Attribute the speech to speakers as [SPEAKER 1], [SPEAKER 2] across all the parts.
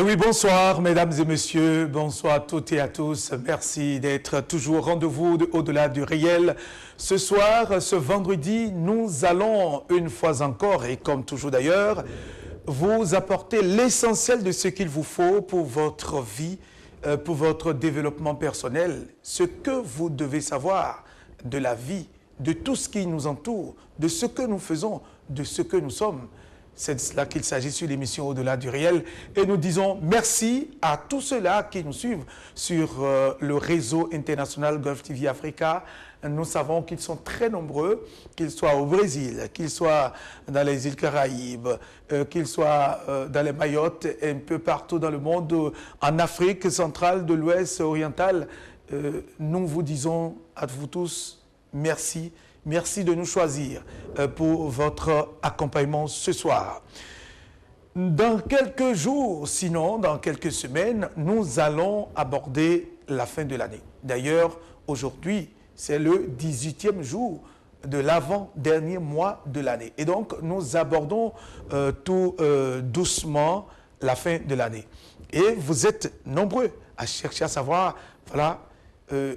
[SPEAKER 1] oui, bonsoir mesdames et messieurs, bonsoir à toutes et à tous. Merci d'être toujours au rendez-vous au-delà du réel. Ce soir, ce vendredi, nous allons une fois encore, et comme toujours d'ailleurs, vous apporter l'essentiel de ce qu'il vous faut pour votre vie, pour votre développement personnel, ce que vous devez savoir de la vie, de tout ce qui nous entoure, de ce que nous faisons, de ce que nous sommes. C'est de cela qu'il s'agit sur l'émission Au-delà du réel. Et nous disons merci à tous ceux-là qui nous suivent sur le réseau international Gulf TV Africa. Nous savons qu'ils sont très nombreux, qu'ils soient au Brésil, qu'ils soient dans les îles Caraïbes, qu'ils soient dans les Mayotte, un peu partout dans le monde, en Afrique centrale, de l'Ouest oriental. Nous vous disons à vous tous merci. Merci de nous choisir pour votre accompagnement ce soir. Dans quelques jours, sinon dans quelques semaines, nous allons aborder la fin de l'année. D'ailleurs, aujourd'hui, c'est le 18e jour de l'avant-dernier mois de l'année. Et donc, nous abordons tout doucement la fin de l'année. Et vous êtes nombreux à chercher à savoir, voilà,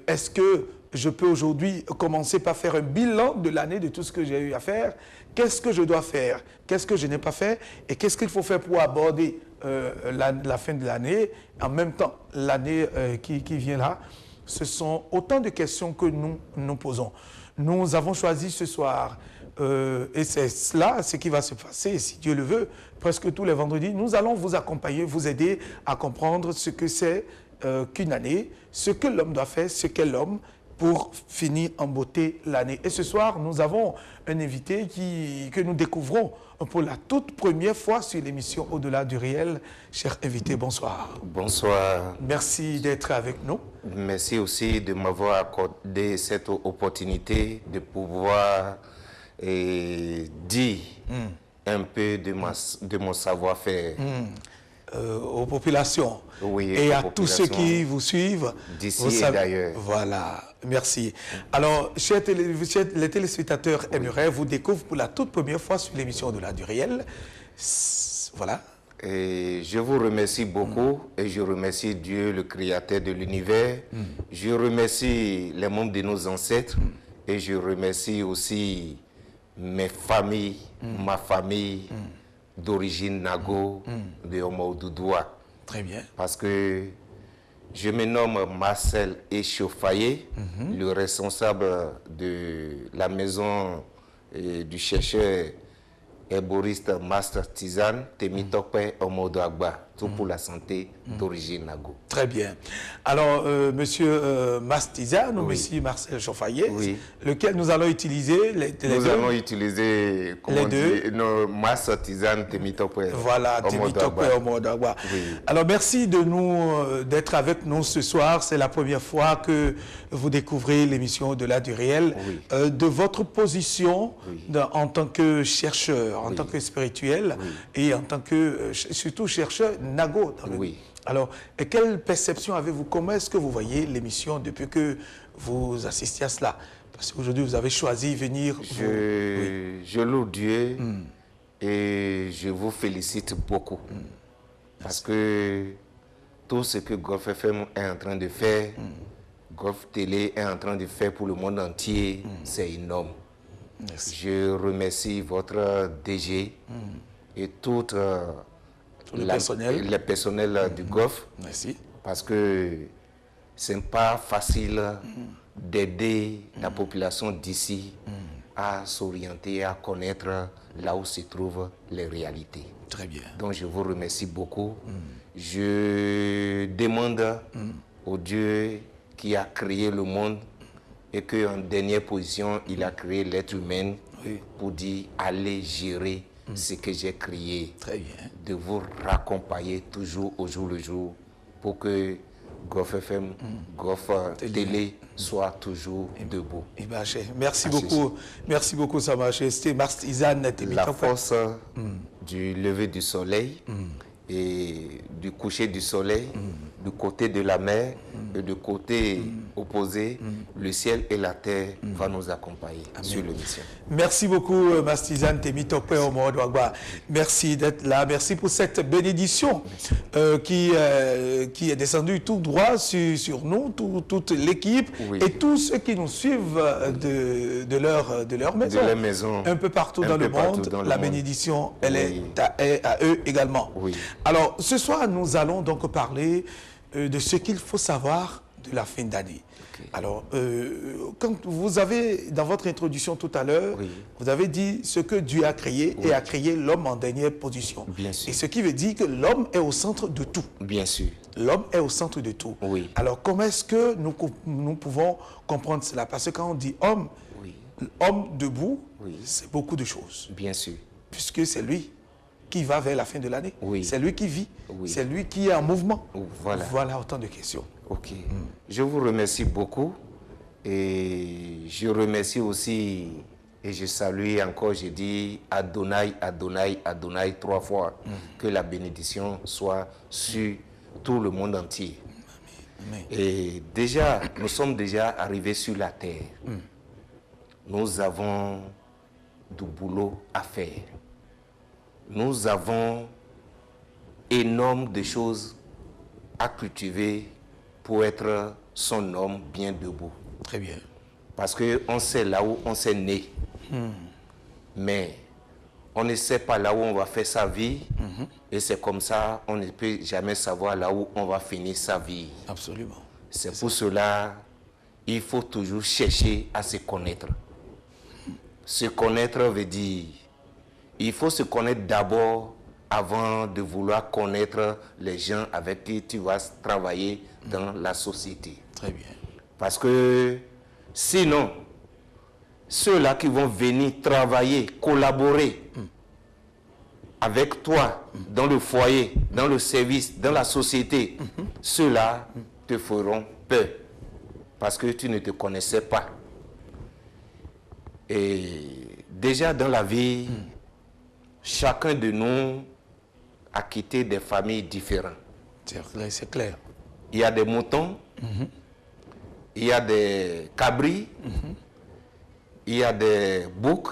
[SPEAKER 1] est-ce que je peux aujourd'hui commencer par faire un bilan de l'année, de tout ce que j'ai eu à faire. Qu'est-ce que je dois faire? Qu'est-ce que je n'ai pas fait? Et qu'est-ce qu'il faut faire pour aborder la fin de l'année, en même temps l'année qui vient là? Ce sont autant de questions que nous nous posons. Nous avons choisi ce soir, et c'est cela ce qui va se passer, si Dieu le veut, presque tous les vendredis. Nous allons vous accompagner, vous aider à comprendre ce que c'est qu'une année, ce que l'homme doit faire, ce qu'est l'homme, pour finir en beauté l'année. Et ce soir, nous avons un invité que nous découvrons pour la toute première fois sur l'émission Au-delà du réel. Cher invité, bonsoir.
[SPEAKER 2] Bonsoir.
[SPEAKER 1] Merci d'être avec nous.
[SPEAKER 2] Merci aussi de m'avoir accordé cette opportunité de pouvoir dire un peu de mon savoir-faire.
[SPEAKER 1] Aux populations,
[SPEAKER 2] oui,
[SPEAKER 1] et à tous ceux qui vous suivent
[SPEAKER 2] d'ici et d'ailleurs.
[SPEAKER 1] Voilà, merci. Alors, les téléspectateurs aimeraient vous découvrir pour la toute première fois sur l'émission Au-delà du réel. Voilà.
[SPEAKER 2] Et je vous remercie beaucoup et je remercie Dieu, le créateur de l'univers. Je remercie les membres de nos ancêtres et je remercie aussi mes familles, ma famille, d'origine Nago, de Homo Doudoua.
[SPEAKER 1] Très bien.
[SPEAKER 2] Parce que je me nomme Marcel Échauffaillé, le responsable de la maison du chercheur herboriste Master Tizane, Temitope Homo Douagba, tout pour la santé d'origine Nago.
[SPEAKER 1] Très bien. Alors, monsieur Mastizane ou monsieur Marcel Chauffaillé, lequel nous allons utiliser
[SPEAKER 2] nous allons utiliser, comment
[SPEAKER 1] les deux.
[SPEAKER 2] Master Tizane, Temitope.
[SPEAKER 1] Voilà, Temitope Homo Douagba. Alors, merci d'être avec nous ce soir. C'est la première fois que vous découvrez l'émission Au-delà du réel. De votre position en tant que chercheur, en tant que spirituel et en tant que, surtout, chercheur Nago. Alors, et quelle perception avez-vous? Comment est-ce que vous voyez l'émission depuis que vous assistez à cela? Parce qu'aujourd'hui, vous avez choisi de venir...
[SPEAKER 2] Je loue Dieu et je vous félicite beaucoup. Parce que tout ce que Golf FM est en train de faire, Golf Télé est en train de faire pour le monde entier, c'est énorme. Merci. Je remercie votre DG et tout le personnel du Golf.
[SPEAKER 1] Merci.
[SPEAKER 2] Parce que ce n'est pas facile d'aider la population d'ici à s'orienter, à connaître là où se trouvent les réalités.
[SPEAKER 1] Très bien.
[SPEAKER 2] Donc je vous remercie beaucoup. Je demande au Dieu qui a créé le monde et qu'en dernière position, il a créé l'être humain pour dire allez gérer ce que j'ai créé.
[SPEAKER 1] Très bien.
[SPEAKER 2] De vous raccompagner toujours au jour le jour pour que Golf FM, Golf Télé soit toujours debout.
[SPEAKER 1] Merci beaucoup. Merci beaucoup, Sa Majesté. La
[SPEAKER 2] force du lever du soleil Et du coucher du soleil, du côté de la mer et du côté opposé, le ciel et la terre vont nous accompagner sur le mission.
[SPEAKER 1] Merci beaucoup, Mastizane Temitope Omodouagba. Merci d'être là. Merci pour cette bénédiction qui est descendue tout droit sur nous, toute l'équipe et tous ceux qui nous suivent de leur maison.
[SPEAKER 2] De leur maison.
[SPEAKER 1] Un peu partout dans le monde. La bénédiction, elle est à eux également.
[SPEAKER 2] Oui.
[SPEAKER 1] Alors, ce soir, nous allons donc parler de ce qu'il faut savoir de la fin d'année. Okay. Alors, quand vous avez, dans votre introduction tout à l'heure, vous avez dit ce que Dieu a créé et a créé l'homme en dernière position.
[SPEAKER 2] Bien sûr.
[SPEAKER 1] Et ce qui veut dire que l'homme est au centre de tout.
[SPEAKER 2] Bien sûr.
[SPEAKER 1] L'homme est au centre de tout.
[SPEAKER 2] Oui.
[SPEAKER 1] Alors, comment est-ce que nous pouvons comprendre cela? Parce que quand on dit homme, homme debout, c'est beaucoup de choses.
[SPEAKER 2] Bien sûr.
[SPEAKER 1] Puisque c'est lui qui va vers la fin de l'année. C'est lui qui vit. C'est lui qui est en mouvement. Voilà autant de questions.
[SPEAKER 2] Ok. Je vous remercie beaucoup. Et je remercie aussi, et je salue encore, je dis Adonai, Adonai, Adonai 3 fois. Que la bénédiction soit sur tout le monde entier.
[SPEAKER 1] Amen.
[SPEAKER 2] Et déjà, nous sommes déjà arrivés sur la terre. Nous avons du boulot à faire. Nous avons énormément de choses à cultiver pour être son homme bien debout.
[SPEAKER 1] Très bien.
[SPEAKER 2] Parce qu'on sait là où on s'est né. Mais on ne sait pas là où on va faire sa vie. Et c'est comme ça, on ne peut jamais savoir là où on va finir sa vie.
[SPEAKER 1] Absolument.
[SPEAKER 2] C'est pour cela, il faut toujours chercher à se connaître. Se connaître veut dire, il faut se connaître d'abord avant de vouloir connaître les gens avec qui tu vas travailler dans la société.
[SPEAKER 1] Très bien.
[SPEAKER 2] Parce que sinon, ceux-là qui vont venir travailler, collaborer avec toi dans le foyer, dans le service, dans la société, ceux-là te feront peur parce que tu ne te connaissais pas. Et déjà dans la vie, chacun de nous a quitté des familles différentes.
[SPEAKER 1] C'est clair.
[SPEAKER 2] Il y a des moutons, il y a des cabris, il y a des boucs,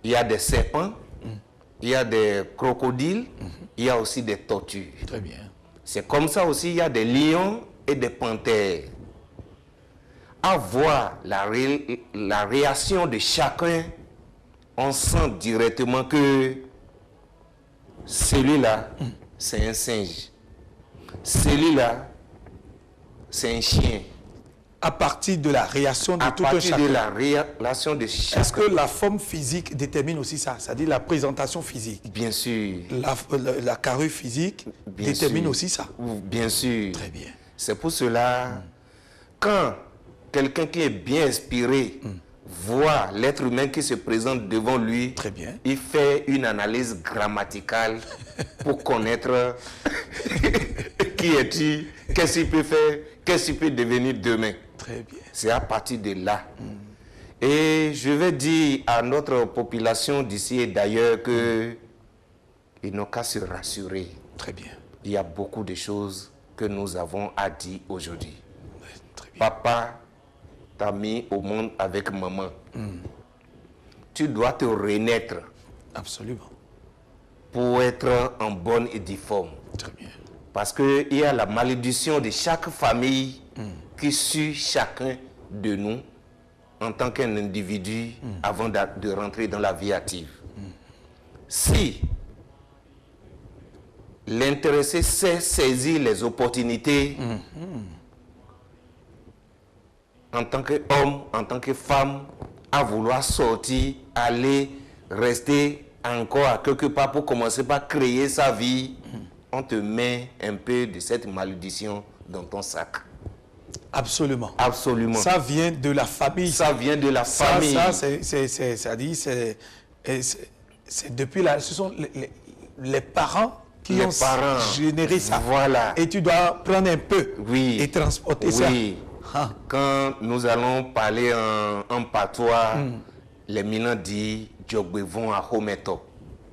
[SPEAKER 2] il y a des serpents, il y a des crocodiles, il y a aussi des tortues.
[SPEAKER 1] Très bien.
[SPEAKER 2] C'est comme ça aussi, il y a des lions et des panthères. À voir la réaction de chacun, on sent directement que celui-là, c'est un singe. Celui-là, c'est un chien.
[SPEAKER 1] À partir de la réaction de tout un chacun.
[SPEAKER 2] À partir de la réaction de chacun.
[SPEAKER 1] Est-ce que la forme physique détermine aussi ça? C'est-à-dire la présentation physique?
[SPEAKER 2] Bien sûr.
[SPEAKER 1] La carrure physique détermine aussi ça?
[SPEAKER 2] Bien sûr.
[SPEAKER 1] Très bien.
[SPEAKER 2] C'est pour cela, quand quelqu'un qui est bien inspiré voit l'être humain qui se présente devant lui,
[SPEAKER 1] très bien,
[SPEAKER 2] il fait une analyse grammaticale pour connaître qui es-tu, qu'est-ce qu'il peut faire, qu'est-ce qu'il peut devenir demain.
[SPEAKER 1] Très bien.
[SPEAKER 2] C'est à partir de là. Et je vais dire à notre population d'ici et d'ailleurs que ils n'ont qu'à se rassurer.
[SPEAKER 1] Très bien.
[SPEAKER 2] Il y a beaucoup de choses que nous avons à dire aujourd'hui.
[SPEAKER 1] Très bien.
[SPEAKER 2] Papa t'a mis au monde avec maman. Tu dois te renaître.
[SPEAKER 1] Absolument.
[SPEAKER 2] Pour être en bonne et due forme.
[SPEAKER 1] Très bien.
[SPEAKER 2] Parce qu'il y a la malédiction de chaque famille qui suit chacun de nous en tant qu'un individu avant de rentrer dans la vie active. Si l'intéressé sait saisir les opportunités en tant qu'homme, en tant que femme, à vouloir sortir, aller, rester encore à quelque part pour commencer par créer sa vie, on te met un peu de cette malédiction dans ton sac.
[SPEAKER 1] Absolument.
[SPEAKER 2] Absolument.
[SPEAKER 1] Ça vient de la famille.
[SPEAKER 2] Ça vient de la famille.
[SPEAKER 1] C'est depuis là, ce sont les parents qui ont généré ça.
[SPEAKER 2] Voilà.
[SPEAKER 1] Et tu dois prendre un peu et transporter ça.
[SPEAKER 2] Quand nous allons parler en patois, les Milans disent Djogbe vont à Hometop.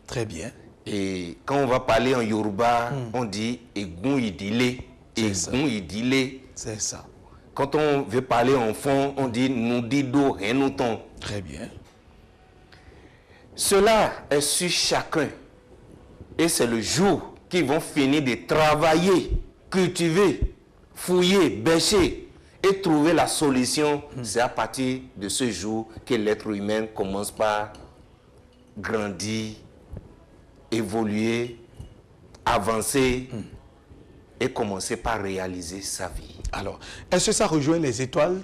[SPEAKER 1] Très bien.
[SPEAKER 2] Et quand on va parler en Yoruba, on dit Egun Idile. Egun Idile.
[SPEAKER 1] C'est ça.
[SPEAKER 2] Quand on veut parler en fond, on dit Nudido Renouton.
[SPEAKER 1] Très bien.
[SPEAKER 2] Cela est sur chacun. Et c'est le jour qu'ils vont finir de travailler, cultiver, fouiller, bêcher et trouver la solution. C'est à partir de ce jour que l'être humain commence par grandir, évoluer, avancer et commencer par réaliser sa vie.
[SPEAKER 1] Alors, est-ce que ça rejoint les étoiles?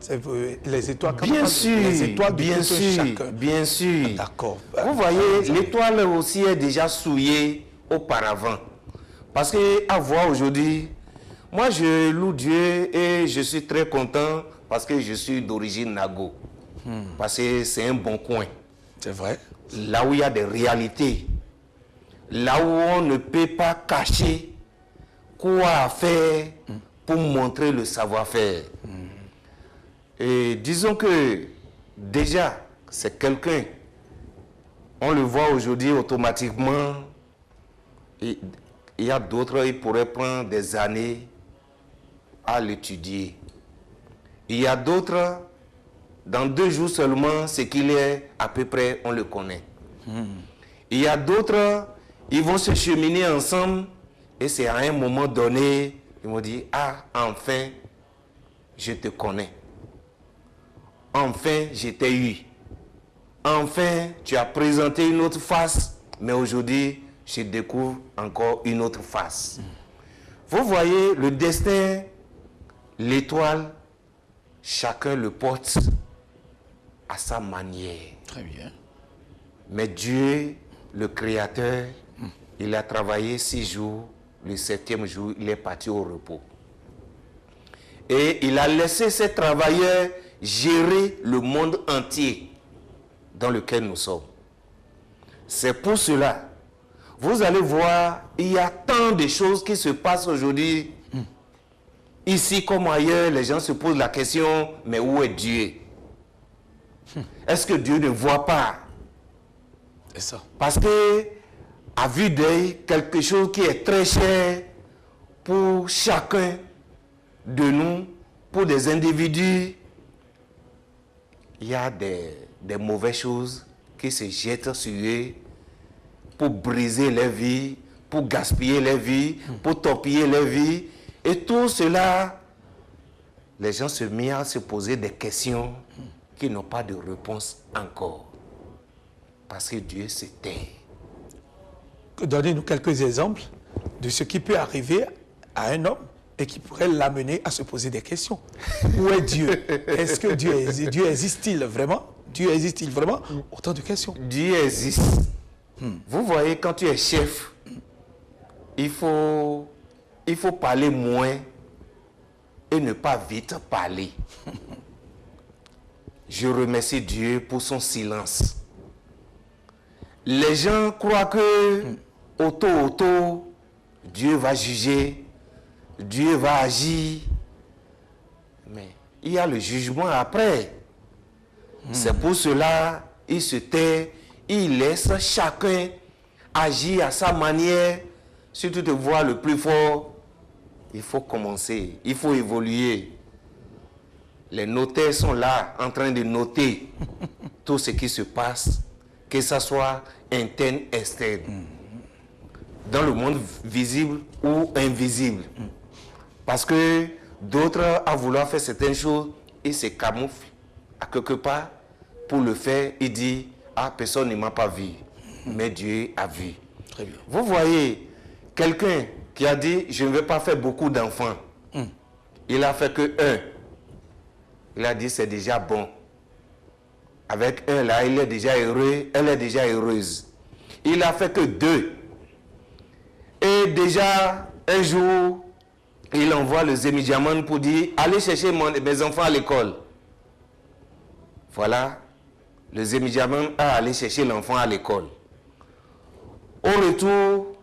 [SPEAKER 1] Les étoiles,
[SPEAKER 2] bien sûr,
[SPEAKER 1] les étoiles
[SPEAKER 2] bien sûr,
[SPEAKER 1] chacun.
[SPEAKER 2] bien sûr.
[SPEAKER 1] D'accord.
[SPEAKER 2] Vous voyez, l'étoile aussi est déjà souillée auparavant. Parce qu'à voir aujourd'hui, moi je loue Dieu et je suis très content parce que je suis d'origine Nago. Parce que c'est un bon coin.
[SPEAKER 1] C'est vrai.
[SPEAKER 2] Là où il y a des réalités. Là où on ne peut pas cacher quoi faire pour montrer le savoir-faire. Et disons que déjà, c'est quelqu'un, on le voit aujourd'hui automatiquement, et il y a d'autres, ils pourraient prendre des années à l'étudier. Il y a d'autres, dans 2 jours seulement, ce qu'il est, à peu près, on le connaît. Il y a d'autres, ils vont se cheminer ensemble, et c'est à un moment donné, ils m'ont dit, ah, enfin, je te connais. Enfin, je t'ai eu. Enfin, tu as présenté une autre face, mais aujourd'hui, je découvre encore une autre face. Vous voyez, le destin, l'étoile, chacun le porte à sa manière.
[SPEAKER 1] Très bien.
[SPEAKER 2] Mais Dieu, le Créateur, il a travaillé 6 jours. Le 7e jour, il est parti au repos. Et il a laissé ses travailleurs gérer le monde entier dans lequel nous sommes. C'est pour cela, vous allez voir, il y a tant de choses qui se passent aujourd'hui. Ici comme ailleurs, les gens se posent la question, mais où est Dieu? Est-ce que Dieu ne voit pas?
[SPEAKER 1] C'est ça.
[SPEAKER 2] Parce que, à vue d'œil, quelque chose qui est très cher pour chacun de nous, pour des individus, il y a des mauvaises choses qui se jettent sur eux pour briser leur vie, pour gaspiller leur vie, pour torpiller leur vie. Et tout cela, les gens se mettent à se poser des questions qui n'ont pas de réponse encore. Parce que Dieu se tait.
[SPEAKER 1] Donnez-nous quelques exemples de ce qui peut arriver à un homme et qui pourrait l'amener à se poser des questions. Où est Dieu? Est-ce que Dieu existe-t-il vraiment? Dieu existe-t-il vraiment? Autant de questions.
[SPEAKER 2] Dieu existe. Vous voyez, quand tu es chef, il faut parler moins et ne pas vite parler. Je remercie Dieu pour son silence. Les gens croient que auto, Dieu va juger, Dieu va agir. Mais il y a le jugement après. C'est pour cela, il se tait, il laisse chacun agir à sa manière. Si tu te vois le plus fort, il faut commencer, il faut évoluer. Les notaires sont là en train de noter tout ce qui se passe, que ce soit interne, externe, dans le monde visible ou invisible. Parce que d'autres, à vouloir faire certaines choses, ils se camouflent à quelque part pour le faire. Ils disent, ah, personne ne m'a pas vu, mais Dieu a vu.
[SPEAKER 1] Très bien.
[SPEAKER 2] Vous voyez, quelqu'un qui a dit, je ne vais pas faire beaucoup d'enfants. Il a fait que 1. Il a dit, c'est déjà bon. Avec 1 là, il est déjà heureux, elle est déjà heureuse. Il a fait que 2. Et déjà, un jour, il envoie le Zemidiaman pour dire, allez chercher mes enfants à l'école. Voilà, le Zemidiaman a allé chercher l'enfant à l'école. Au retour,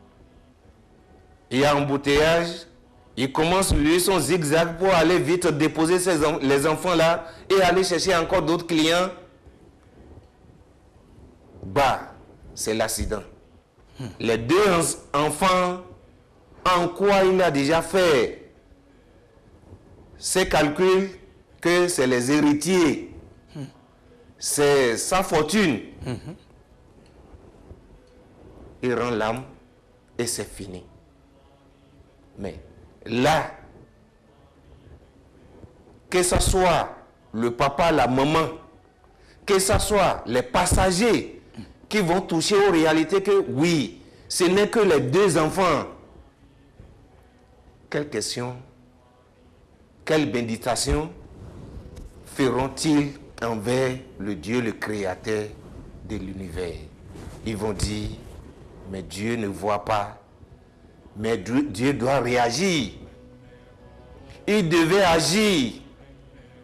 [SPEAKER 2] il y a un embouteillage. Il commence lui son zigzag pour aller vite déposer les enfants là et aller chercher encore d'autres clients. Bah, c'est l'accident. Les deux enfants, en quoi il a déjà fait ses calculs que c'est les héritiers, c'est sa fortune. Il rend l'âme et c'est fini. Mais là, que ce soit le papa, la maman, que ce soit les passagers qui vont toucher aux réalités que oui, ce n'est que les deux enfants. Quelle question, quelle méditation feront-ils envers le Dieu, le créateur de l'univers? Ils vont dire, mais Dieu ne voit pas, mais Dieu doit réagir. Il devait agir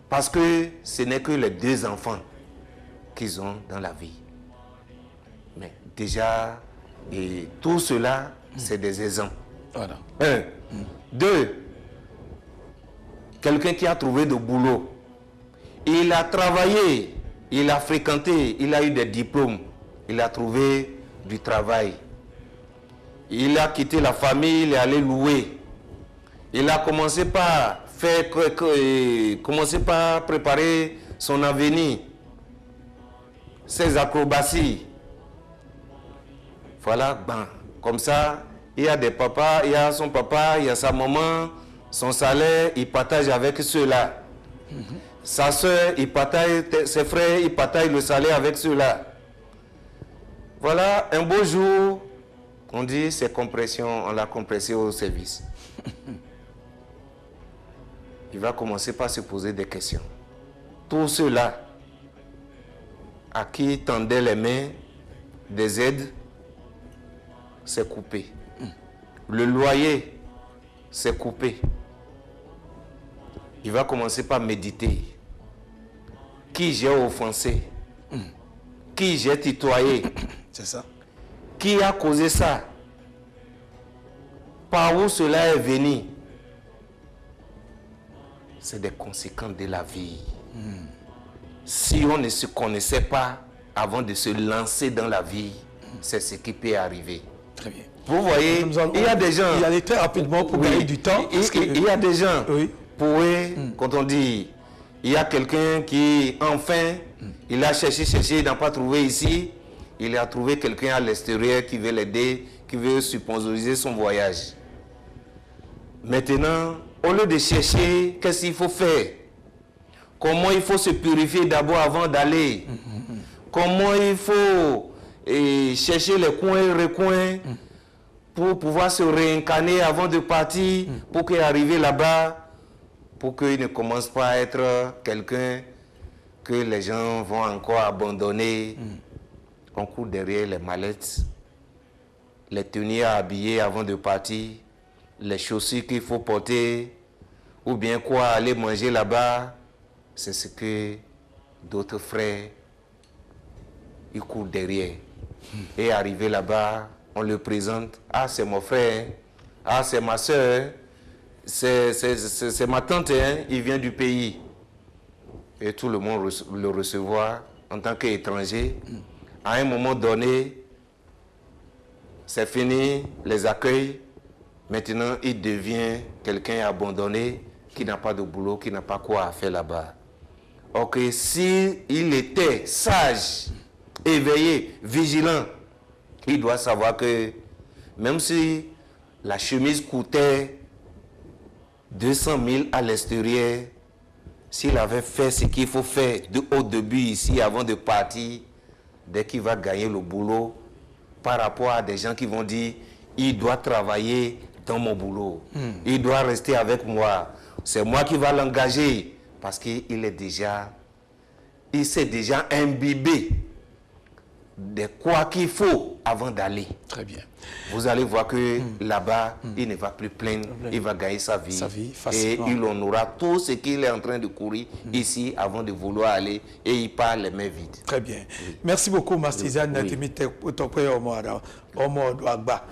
[SPEAKER 2] parce que ce n'est que les deux enfants qu'ils ont dans la vie. Mais déjà, et tout cela, c'est des exemples.
[SPEAKER 1] Voilà.
[SPEAKER 2] Un. Deux, quelqu'un qui a trouvé de boulot. Il a travaillé, il a fréquenté, il a eu des diplômes, il a trouvé du travail. Il a quitté la famille, il est allé louer. Il a commencé par préparer son avenir, ses acrobaties. Voilà, ben, comme ça, il y a des papas, il y a son papa, il y a sa maman, son salaire, il partage avec ceux-là. Sa soeur, il partage, ses frères, il partage le salaire avec ceux-là. Voilà, un beau jour, on dit c'est compression, on l'a compressé au service. Il va commencer par se poser des questions. Tous ceux-là à qui tendaient les mains des aides, c'est coupé. Le loyer, c'est coupé. Il va commencer par méditer. Qui j'ai offensé? Qui j'ai tutoyé?
[SPEAKER 1] C'est ça.
[SPEAKER 2] Qui a causé ça? Par où cela est venu? C'est des conséquences de la vie. Si on ne se connaissait pas avant de se lancer dans la vie, c'est ce qui peut arriver.
[SPEAKER 1] Très bien.
[SPEAKER 2] Vous voyez, il y a des gens...
[SPEAKER 1] Il y aller très rapidement pour gagner du temps.
[SPEAKER 2] Il y a des gens,
[SPEAKER 1] oui.
[SPEAKER 2] quand on dit, il y a quelqu'un qui, enfin, il a cherché, il n'a pas trouvé ici, il a trouvé quelqu'un à l'extérieur qui veut l'aider, qui veut sponsoriser son voyage. Maintenant, au lieu de chercher, qu'est-ce qu'il faut faire? Comment il faut se purifier d'abord avant d'aller? Comment il faut chercher les coins et recoins pour pouvoir se réincarner avant de partir, pour qu'arriver là-bas, pour qu'il ne commence pas à être quelqu'un que les gens vont encore abandonner. On court derrière les mallettes, les tenues à habiller avant de partir, les chaussures qu'il faut porter, ou bien quoi aller manger là-bas. C'est ce que d'autres frères, ils courent derrière. Et arrivé là-bas, on le présente. Ah, c'est mon frère. Ah, c'est ma soeur. C'est ma tante, hein. Il vient du pays. Et tout le monde le recevoir en tant qu'étranger. À un moment donné, c'est fini, les accueils. Maintenant, il devient quelqu'un abandonné, qui n'a pas de boulot, qui n'a pas quoi à faire là-bas. Ok, s'il était sage, éveillé, vigilant, il doit savoir que même si la chemise coûtait 200 000 à l'extérieur, s'il avait fait ce qu'il faut faire au début ici, avant de partir, dès qu'il va gagner le boulot, par rapport à des gens qui vont dire, il doit travailler dans mon boulot, il doit rester avec moi, c'est moi qui va l'engager, parce qu'il s'est déjà imbibé de quoi qu'il faut avant d'aller.
[SPEAKER 1] Très bien.
[SPEAKER 2] Vous allez voir que là-bas, il ne va plus plaindre, il va gagner sa vie
[SPEAKER 1] facilement.
[SPEAKER 2] Et il en aura tout ce qu'il est en train de courir ici avant de vouloir aller, et il part les mains vides.
[SPEAKER 1] Très bien. Merci beaucoup, Mastizane.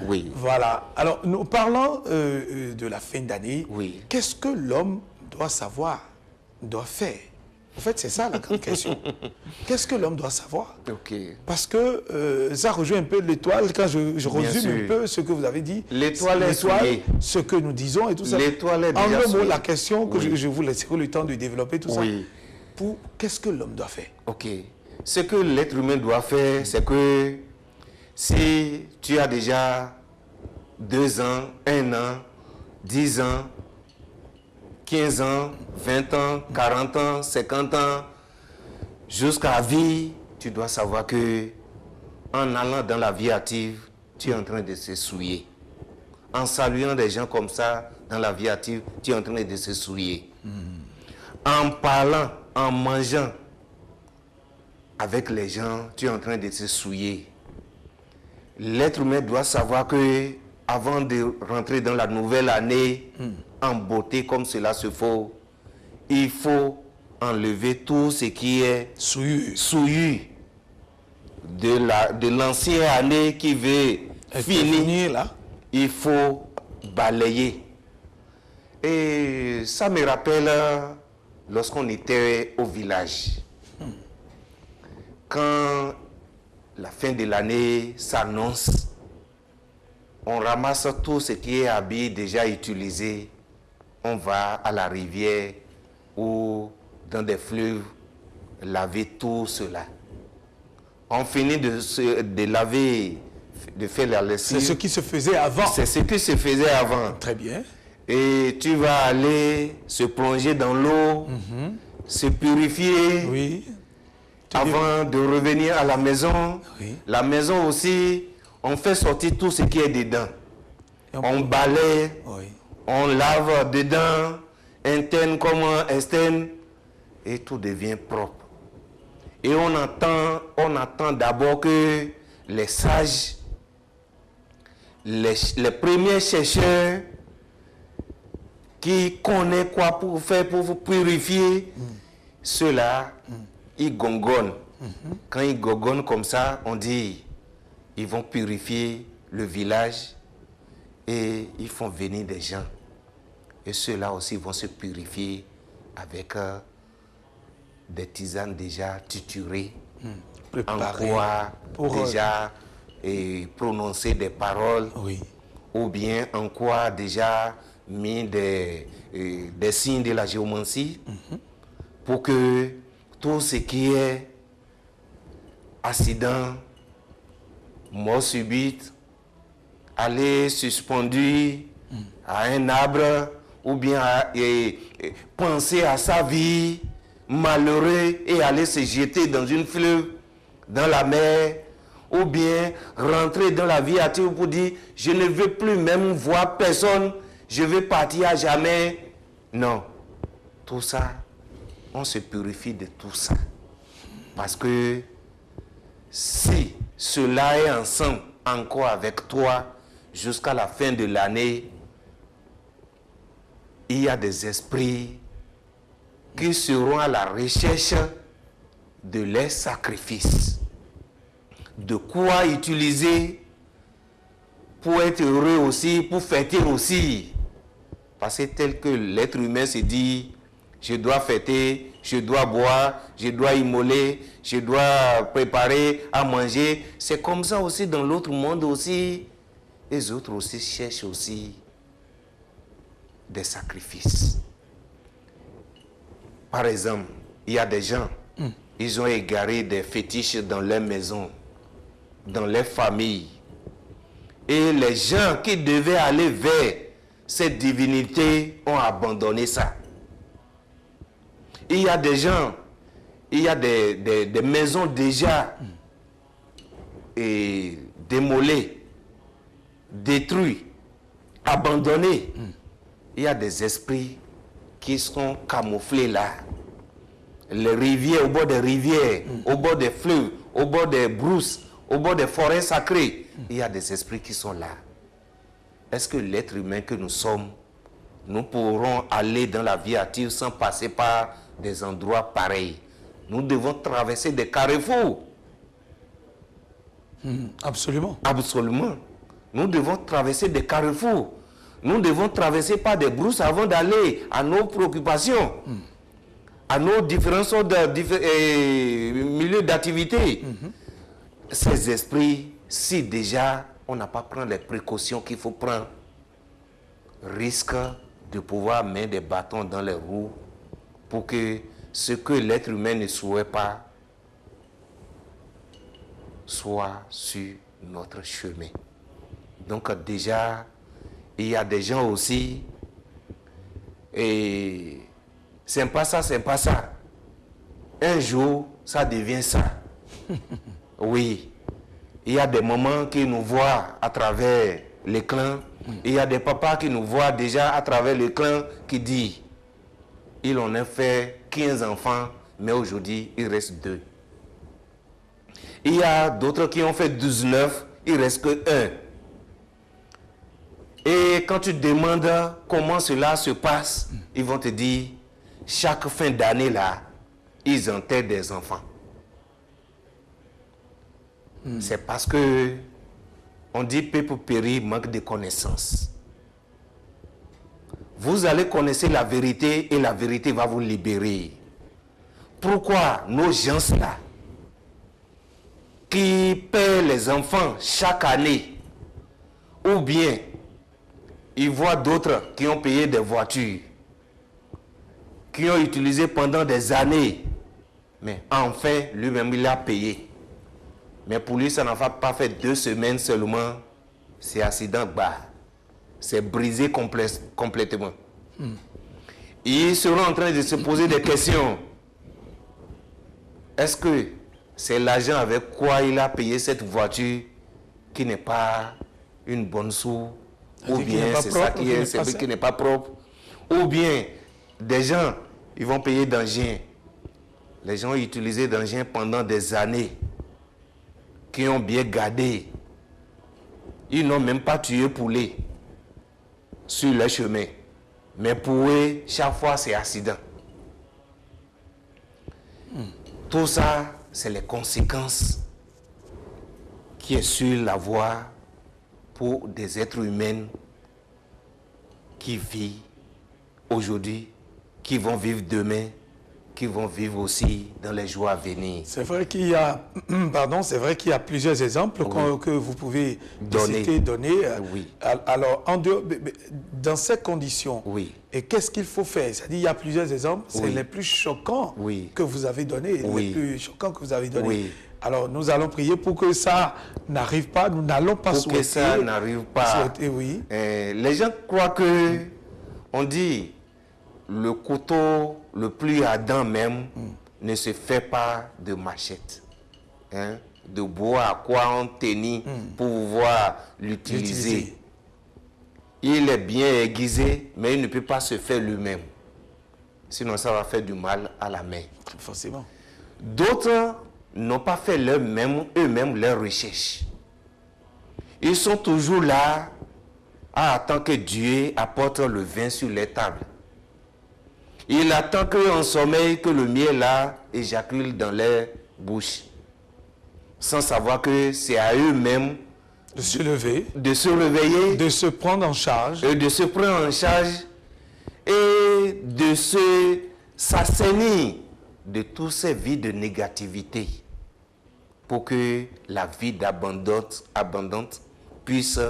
[SPEAKER 2] Oui.
[SPEAKER 1] Voilà. Alors, nous parlons de la fin d'année.
[SPEAKER 2] Oui.
[SPEAKER 1] Qu'est-ce que l'homme doit savoir, doit faire En fait, c'est ça la grande question. Qu'est-ce que l'homme doit savoir?
[SPEAKER 2] Ok.
[SPEAKER 1] Parce que ça rejoint un peu l'étoile, quand je résume
[SPEAKER 2] sûr.
[SPEAKER 1] un peu ce que vous avez dit.
[SPEAKER 2] L'étoile est souillée.
[SPEAKER 1] Ce que nous disons et tout ça.
[SPEAKER 2] L'étoile est
[SPEAKER 1] en
[SPEAKER 2] déjà
[SPEAKER 1] un mot,
[SPEAKER 2] souillée.
[SPEAKER 1] la question que
[SPEAKER 2] Oui.
[SPEAKER 1] je vous laisserai le temps de développer tout
[SPEAKER 2] Oui.
[SPEAKER 1] ça. Qu'est-ce que l'homme doit faire?
[SPEAKER 2] Ok. Ce que l'être humain doit faire, c'est que si tu as déjà 2 ans, 1 an, 10 ans, 15 ans, 20 ans, 40 ans, 50 ans, jusqu'à vie, tu dois savoir que en allant dans la vie active, tu es en train de se souiller. En saluant des gens comme ça, dans la vie active, tu es en train de se souiller. En parlant, en mangeant avec les gens, tu es en train de se souiller. L'être humain doit savoir que avant de rentrer dans la nouvelle année, en beauté comme cela se faut, il faut enlever tout ce qui est souillu de l'ancienne année qui veut finir.
[SPEAKER 1] Là.
[SPEAKER 2] Il faut balayer. Et ça me rappelle lorsqu'on était au village. Quand la fin de l'année s'annonce, on ramasse tout ce qui est habillé déjà utilisé. On va à la rivière ou dans des fleuves laver tout cela. On finit de laver, de faire la lessive.
[SPEAKER 1] C'est ce qui se faisait avant.
[SPEAKER 2] C'est ce qui se faisait avant.
[SPEAKER 1] Très bien.
[SPEAKER 2] Et tu vas aller se plonger dans l'eau, se purifier.
[SPEAKER 1] Oui.
[SPEAKER 2] Avant de revenir à la maison.
[SPEAKER 1] Oui.
[SPEAKER 2] La maison aussi, on fait sortir tout ce qui est dedans. On balaye,
[SPEAKER 1] oui.
[SPEAKER 2] on lave dedans, interne comme externe, et tout devient propre. Et on attend d'abord que les sages, les premiers chercheurs qui connaissent quoi pour faire pour vous purifier, ceux-là, ils gongonnent. Quand ils gongonnent comme ça, on dit, ils vont purifier le village et ils font venir des gens. Et ceux-là aussi vont se purifier avec des tisanes déjà triturées,
[SPEAKER 1] Préparées
[SPEAKER 2] en quoi
[SPEAKER 1] pour
[SPEAKER 2] déjà prononcer des paroles,
[SPEAKER 1] oui.
[SPEAKER 2] ou bien en quoi déjà mis des signes de la géomancie, pour que tout ce qui est accident, mort subite, aller suspendu à un arbre, ou bien penser à sa vie, malheureux, et aller se jeter dans une fleuve, dans la mer, ou bien rentrer dans la vie active pour dire, je ne veux plus même voir personne, je veux partir à jamais. Non, tout ça, on se purifie de tout ça. Parce que si cela est ensemble encore avec toi jusqu'à la fin de l'année, il y a des esprits qui seront à la recherche de leurs sacrifices. De quoi utiliser pour être heureux aussi, pour fêter aussi. Parce que tel que l'être humain se dit, je dois fêter, je dois boire, je dois immoler, je dois préparer à manger. C'est comme ça aussi dans l'autre monde aussi. Les autres aussi cherchent aussi des sacrifices. Par exemple, il y a des gens, ils ont égaré des fétiches dans leur maison, dans leur famille. Et les gens qui devaient aller vers cette divinité ont abandonné ça. Il y a des gens, il y a des maisons déjà démolées, détruites, abandonnées. Il y a des esprits qui sont camouflés là. Les rivières, au bord des rivières, au bord des fleuves, au bord des brousses, au bord des forêts sacrées. Il y a des esprits qui sont là. Est-ce que l'être humain que nous sommes, nous pourrons aller dans la vie active sans passer par des endroits pareils? Nous devons traverser des carrefours.
[SPEAKER 1] Absolument.
[SPEAKER 2] Absolument. Nous devons traverser des carrefours. Nous devons traverser par des brousses avant d'aller à nos préoccupations. à nos différents sortes milieux d'activité. Ces esprits, si déjà on n'a pas pris les précautions qu'il faut prendre, risquent de pouvoir mettre des bâtons dans les roues pour que ce que l'être humain ne souhaite pas soit sur notre chemin. Donc déjà, il y a des gens aussi, et c'est pas ça, c'est pas ça. Un jour, ça devient ça. Oui, il y a des mamans qui nous voient à travers l'écran. Il y a des papas qui nous voient déjà à travers l'écran qui disent, ils en ont fait 15 enfants, mais aujourd'hui, il reste 2. Il y a d'autres qui ont fait 19, il reste que 1. Et quand tu demandes comment cela se passe, ils vont te dire, chaque fin d'année là, ils enterrent des enfants. C'est parce que on dit peuple périt, manque de connaissances. Vous allez connaître la vérité et la vérité va vous libérer. Pourquoi nos gens là, qui paient les enfants chaque année, ou bien ils voient d'autres qui ont payé des voitures, qui ont utilisé pendant des années, mais enfin lui-même il a payé. Mais pour lui, ça n'a pas fait 2 semaines seulement. C'est accident bas. C'est brisé complètement. Ils seront en train de se poser des questions. Est-ce que c'est l'argent avec quoi il a payé cette voiture qui n'est pas une bonne sou? Ou bien c'est ça qui est celui qui n'est pas propre? Ou bien des gens, ils vont payer d'engins. Les gens ont utilisé d'engins pendant des années, qui ont bien gardé. Ils n'ont même pas tué poulet sur le chemin. Mais pour eux, chaque fois, c'est accident. Tout ça, c'est les conséquences qui est sur la voie pour des êtres humains qui vivent aujourd'hui, qui vont vivre demain, qui vont vivre aussi dans les jours à venir.
[SPEAKER 1] C'est vrai qu'il y a, c'est vrai qu'il y a plusieurs exemples que vous pouvez donner.
[SPEAKER 2] Oui.
[SPEAKER 1] Alors, dans ces conditions, et qu'est-ce qu'il faut faire? C'est-à-dire, il y a plusieurs exemples, c'est les plus choquants que vous avez donnés, les plus choquants que vous avez donnés. Alors, nous allons prier pour que ça n'arrive pas, nous n'allons pas souhaiter.
[SPEAKER 2] Pour que ça n'arrive pas. Les gens croient que, on dit, le couteau le plus ardent même ne se fait pas de machette, de bois à quoi on tenit pour pouvoir l'utiliser. Il est bien aiguisé, mais il ne peut pas se faire lui-même. Sinon, ça va faire du mal à la main.
[SPEAKER 1] Forcément.
[SPEAKER 2] D'autres n'ont pas fait eux-mêmes leurs recherches. Ils sont toujours là à attendre que Dieu apporte le vin sur les tables. Il attend qu'en sommeil, que le miel là éjacule dans leur bouche. Sans savoir que c'est à eux-mêmes
[SPEAKER 1] de se lever,
[SPEAKER 2] de se réveiller,
[SPEAKER 1] de se prendre en charge,
[SPEAKER 2] et de se prendre en charge et de s'assainir de toutes ces vies de négativité pour que la vie abondante puisse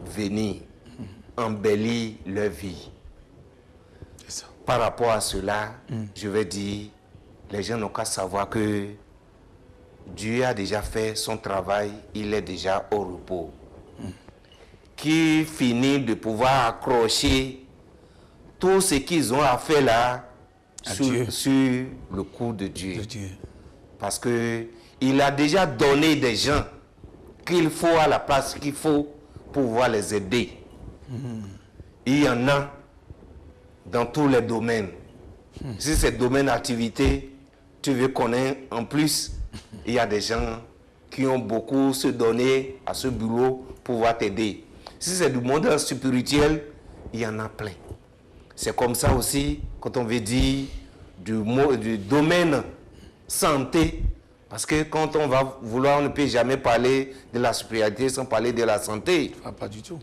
[SPEAKER 2] venir embellir leur vie. Par rapport à cela, je vais dire, les gens n'ont qu'à savoir que Dieu a déjà fait son travail, il est déjà au repos. Qui finit de pouvoir accrocher tout ce qu'ils ont à faire là sur le coup de Dieu. Parce qu'il a déjà donné des gens qu'il faut à la place qu'il faut pour pouvoir les aider. Il y en a dans tous les domaines. Si c'est domaine d'activité, tu veux connaître en plus, il y a des gens qui ont beaucoup se donner à ce bureau pour pouvoir t'aider. Si c'est du monde spirituel, il y en a plein. C'est comme ça aussi quand on veut dire du domaine santé, parce que quand on va vouloir, on ne peut jamais parler de la spiritualité sans parler de la santé.
[SPEAKER 1] Pas du tout.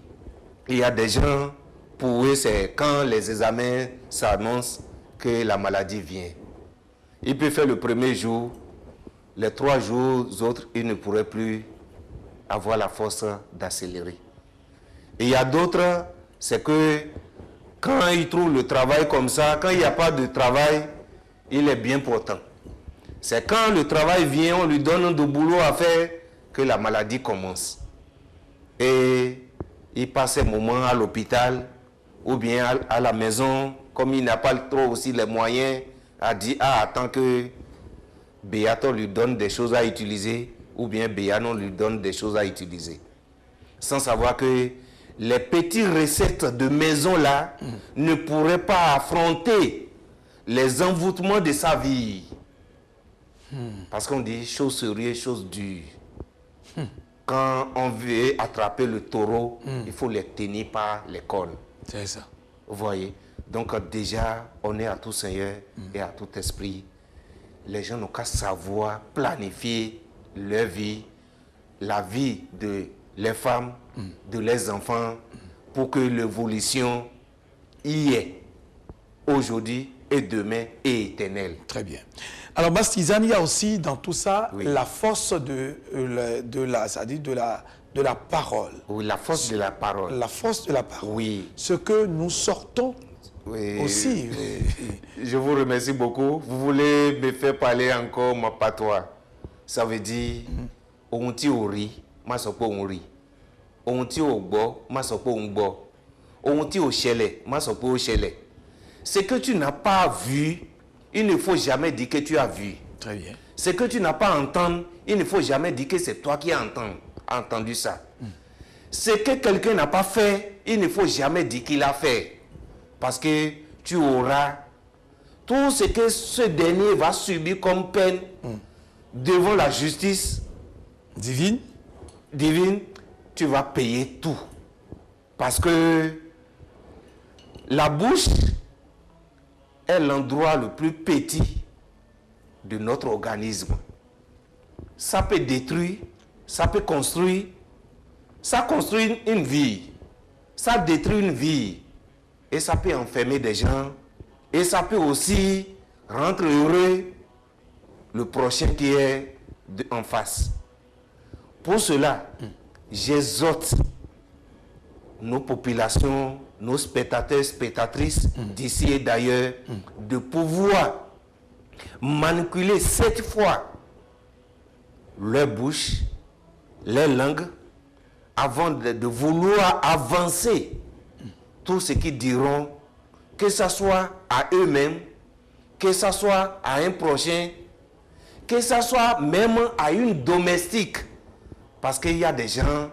[SPEAKER 2] Il y a des gens, pour eux, c'est quand les examens s'annoncent que la maladie vient. Il peut faire le premier jour, les 3 jours autres, il ne pourrait plus avoir la force d'accélérer. Et il y a d'autres, c'est que quand il trouve le travail comme ça, quand il n'y a pas de travail, il est bien portant. C'est quand le travail vient, on lui donne de boulot à faire, que la maladie commence. Et il passe ses moments à l'hôpital ou bien à la maison, comme il n'a pas trop aussi les moyens, à dire, ah, attends que Béaton lui donne des choses à utiliser, ou bien Béanon lui donne des choses à utiliser. Sans savoir que les petites recettes de maison là ne pourraient pas affronter les envoûtements de sa vie. Parce qu'on dit chose sérieuse, chose dure. Quand on veut attraper le taureau, il faut les tenir par les cornes.
[SPEAKER 1] C'est ça.
[SPEAKER 2] Vous voyez? Donc déjà, on est à tout Seigneur et à tout esprit. Les gens n'ont qu'à savoir planifier leur vie, la vie de les femmes, de leurs enfants, pour que l'évolution y est aujourd'hui et demain et éternelle.
[SPEAKER 1] Très bien. Alors, Bastizane, il y a aussi dans tout ça
[SPEAKER 2] Oui.
[SPEAKER 1] la force de la parole.
[SPEAKER 2] Oui, la force de la parole.
[SPEAKER 1] La force de la parole.
[SPEAKER 2] Oui.
[SPEAKER 1] Ce que nous sortons
[SPEAKER 2] Oui.
[SPEAKER 1] aussi.
[SPEAKER 2] Je vous remercie beaucoup. Vous voulez me faire parler encore ma patois. Ça veut dire, on ti ori, ma sopo on ri. On ti ogbo, ma sopo on gbo. On ti au chele, ma sopo au chele. Ce que tu n'as pas vu, il ne faut jamais dire que tu as vu.
[SPEAKER 1] Très bien.
[SPEAKER 2] Ce que tu n'as pas entendu, il ne faut jamais dire que c'est toi qui as entendu ça. Ce que quelqu'un n'a pas fait, il ne faut jamais dire qu'il a fait. Parce que tu auras tout ce que ce dernier va subir comme peine devant la justice
[SPEAKER 1] Divine.
[SPEAKER 2] divine, tu vas payer tout. Parce que la bouche est l'endroit le plus petit de notre organisme. Ça peut détruire, ça peut construire, ça construit une vie, ça détruit une vie, et ça peut enfermer des gens, et ça peut aussi rendre heureux le prochain qui est en face. Pour cela, j'exhorte nos populations, nos spectateurs, spectatrices d'ici et d'ailleurs, de pouvoir manipuler 7 fois leur bouche, leur langue, avant de vouloir avancer tout ce qu'ils diront, que ce soit à eux-mêmes, que ce soit à un prochain, que ce soit même à une domestique. Parce qu'il y a des gens,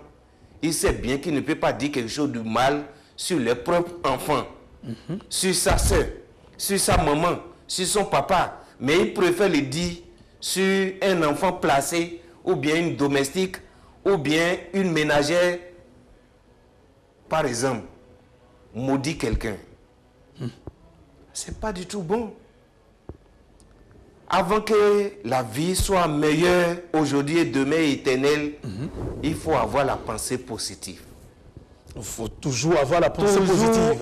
[SPEAKER 2] ils savent bien qu'ils ne peuvent pas dire quelque chose de mal sur leur propre enfant, sur sa soeur, sur sa maman, sur son papa. Mais ils préfèrent le dire sur un enfant placé, ou bien une domestique, ou bien une ménagère. Par exemple, maudit quelqu'un. C'est pas du tout bon. Avant que la vie soit meilleure aujourd'hui et demain éternelle, il faut avoir la pensée positive.
[SPEAKER 1] Il faut toujours avoir la pensée
[SPEAKER 2] Toujours
[SPEAKER 1] positive.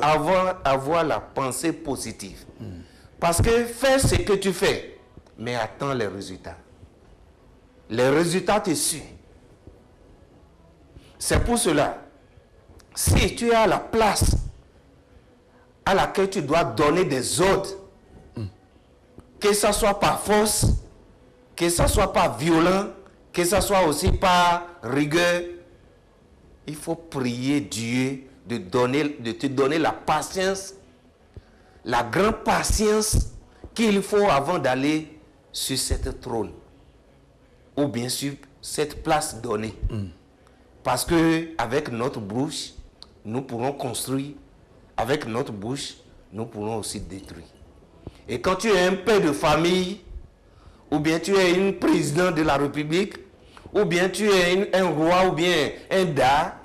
[SPEAKER 2] avoir la pensée positive. Parce que fais ce que tu fais, mais attends les résultats. Les résultats te suivent. C'est pour cela, si tu es à la place à laquelle tu dois donner des ordres, que ce soit par force, que ce soit par violent, que ce soit aussi par rigueur, il faut prier Dieu de te donner la patience, la grande patience qu'il faut avant d'aller sur cette trône ou bien sur cette place donnée. Parce que avec notre bouche, nous pourrons construire, avec notre bouche, nous pourrons aussi détruire. Et quand tu es un père de famille, ou bien tu es une présidente de la République, ou bien tu es un roi, ou bien un da,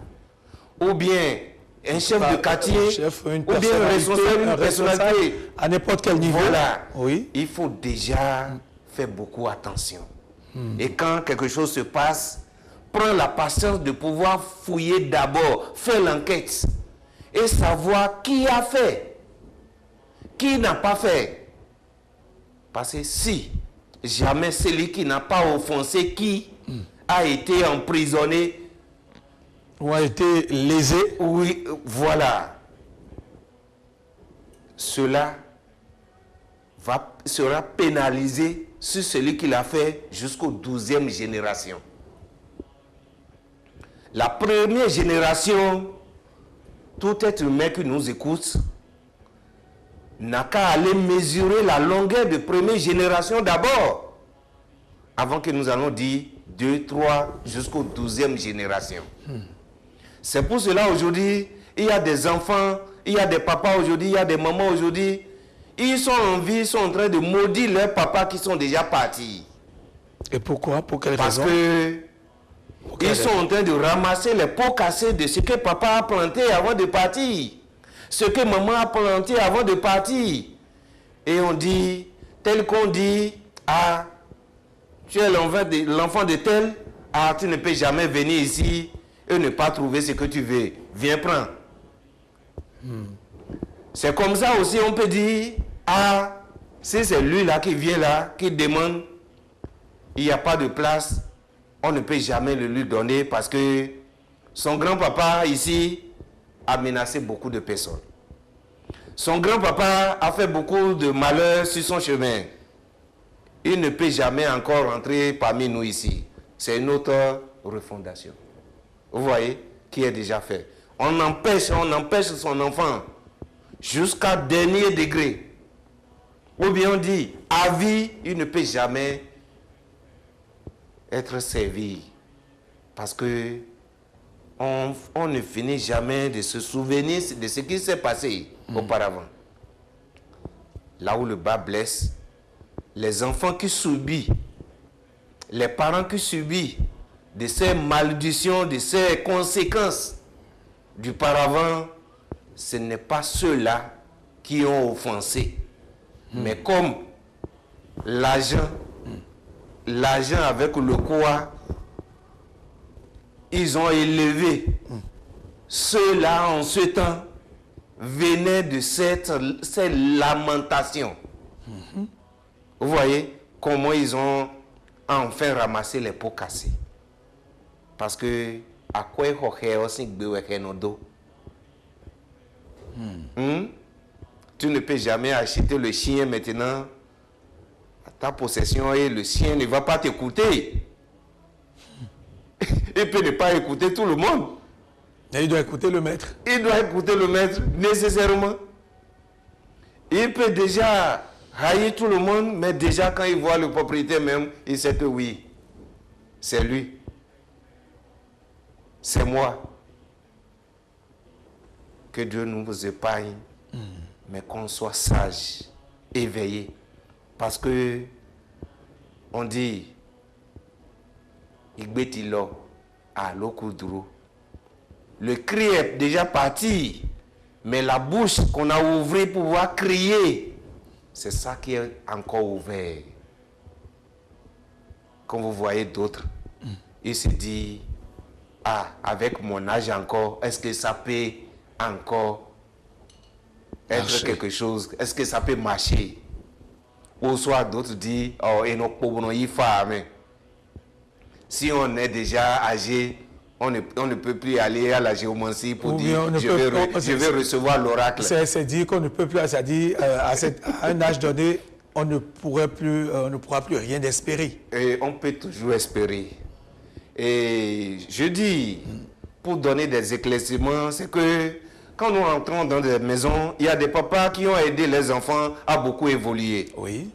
[SPEAKER 2] ou bien un chef de quartier, ou bien un responsable,
[SPEAKER 1] à n'importe quel niveau.
[SPEAKER 2] Voilà.
[SPEAKER 1] Oui.
[SPEAKER 2] Il faut déjà faire beaucoup attention. Et quand quelque chose se passe, prends la patience de pouvoir fouiller d'abord, faire l'enquête et savoir qui a fait, qui n'a pas fait. Parce que si jamais celui qui n'a pas offensé, qui a été emprisonné,
[SPEAKER 1] ou a été lésé,
[SPEAKER 2] oui, voilà, cela sera pénalisé sur celui qui l'a fait jusqu'aux 12e génération. La première génération, tout être humain qui nous écoute n'a qu'à aller mesurer la longueur de première génération d'abord, avant que nous allons dire 2, 3, jusqu'aux 12e génération. C'est pour cela aujourd'hui, il y a des enfants, il y a des papas aujourd'hui, il y a des mamans aujourd'hui, ils sont en vie, ils sont en train de maudire leurs papas qui sont déjà partis.
[SPEAKER 1] Et pourquoi? Pour quelle
[SPEAKER 2] Parce
[SPEAKER 1] raison?
[SPEAKER 2] qu'ils sont en train de ramasser les pots cassés de ce que papa a planté avant de partir. Ce que maman a planté avant de partir. Et on dit, tel qu'on dit, ah, tu es l'enfant de tel, ah, tu ne peux jamais venir ici et ne pas trouver ce que tu veux. Viens, prends. C'est comme ça aussi, on peut dire, ah, si c'est lui là qui vient là, qui demande, il n'y a pas de place, on ne peut jamais le lui donner parce que son grand-papa ici a menacé beaucoup de personnes. Son grand-papa a fait beaucoup de malheurs sur son chemin. Il ne peut jamais encore rentrer parmi nous ici. C'est une autre refondation. Vous voyez, qui est déjà fait. On empêche son enfant jusqu'à dernier degré. Ou bien on dit, à vie, il ne peut jamais être servi. Parce que on ne finit jamais de se souvenir de ce qui s'est passé auparavant. Là où le bas blesse, les enfants qui subissent, les parents qui subissent de ces malédictions, de ces conséquences du paravent, ce n'est pas ceux-là qui ont offensé. Mais comme l'argent avec le quoi ils ont élevé, ceux-là en ce temps venaient de cette lamentation. Vous voyez comment ils ont enfin ramassé les pots cassés. Parce que à quoi tu ne peux jamais acheter le chien maintenant à ta possession et le chien ne va pas t'écouter. Il peut ne pas écouter tout le monde.
[SPEAKER 1] Et il doit écouter le maître.
[SPEAKER 2] Il doit écouter le maître nécessairement. Il peut déjà haïr tout le monde, mais déjà quand il voit le propriétaire même, il sait que oui, c'est lui. C'est moi. Que Dieu nous épargne, mais qu'on soit sage, éveillé. Parce que on dit, le cri est déjà parti, mais la bouche qu'on a ouverte pour pouvoir crier, c'est ça qui est encore ouvert. Quand vous voyez d'autres, ils se disent, ah, avec mon âge encore, est-ce que ça peut encore être quelque chose? Est-ce que ça peut marcher? Ou soit d'autres disent, oh, et non, si on est déjà âgé, on ne peut plus aller à la géomancie pour dire, je vais recevoir l'oracle.
[SPEAKER 1] C'est dire qu'on ne peut plus, c'est-à-dire à un âge donné, on ne pourra plus rien espérer.
[SPEAKER 2] Et on peut toujours espérer. Et je dis, pour donner des éclaircissements, c'est que quand nous rentrons dans des maisons, il y a des papas qui ont aidé les enfants à beaucoup évoluer.
[SPEAKER 1] Oui.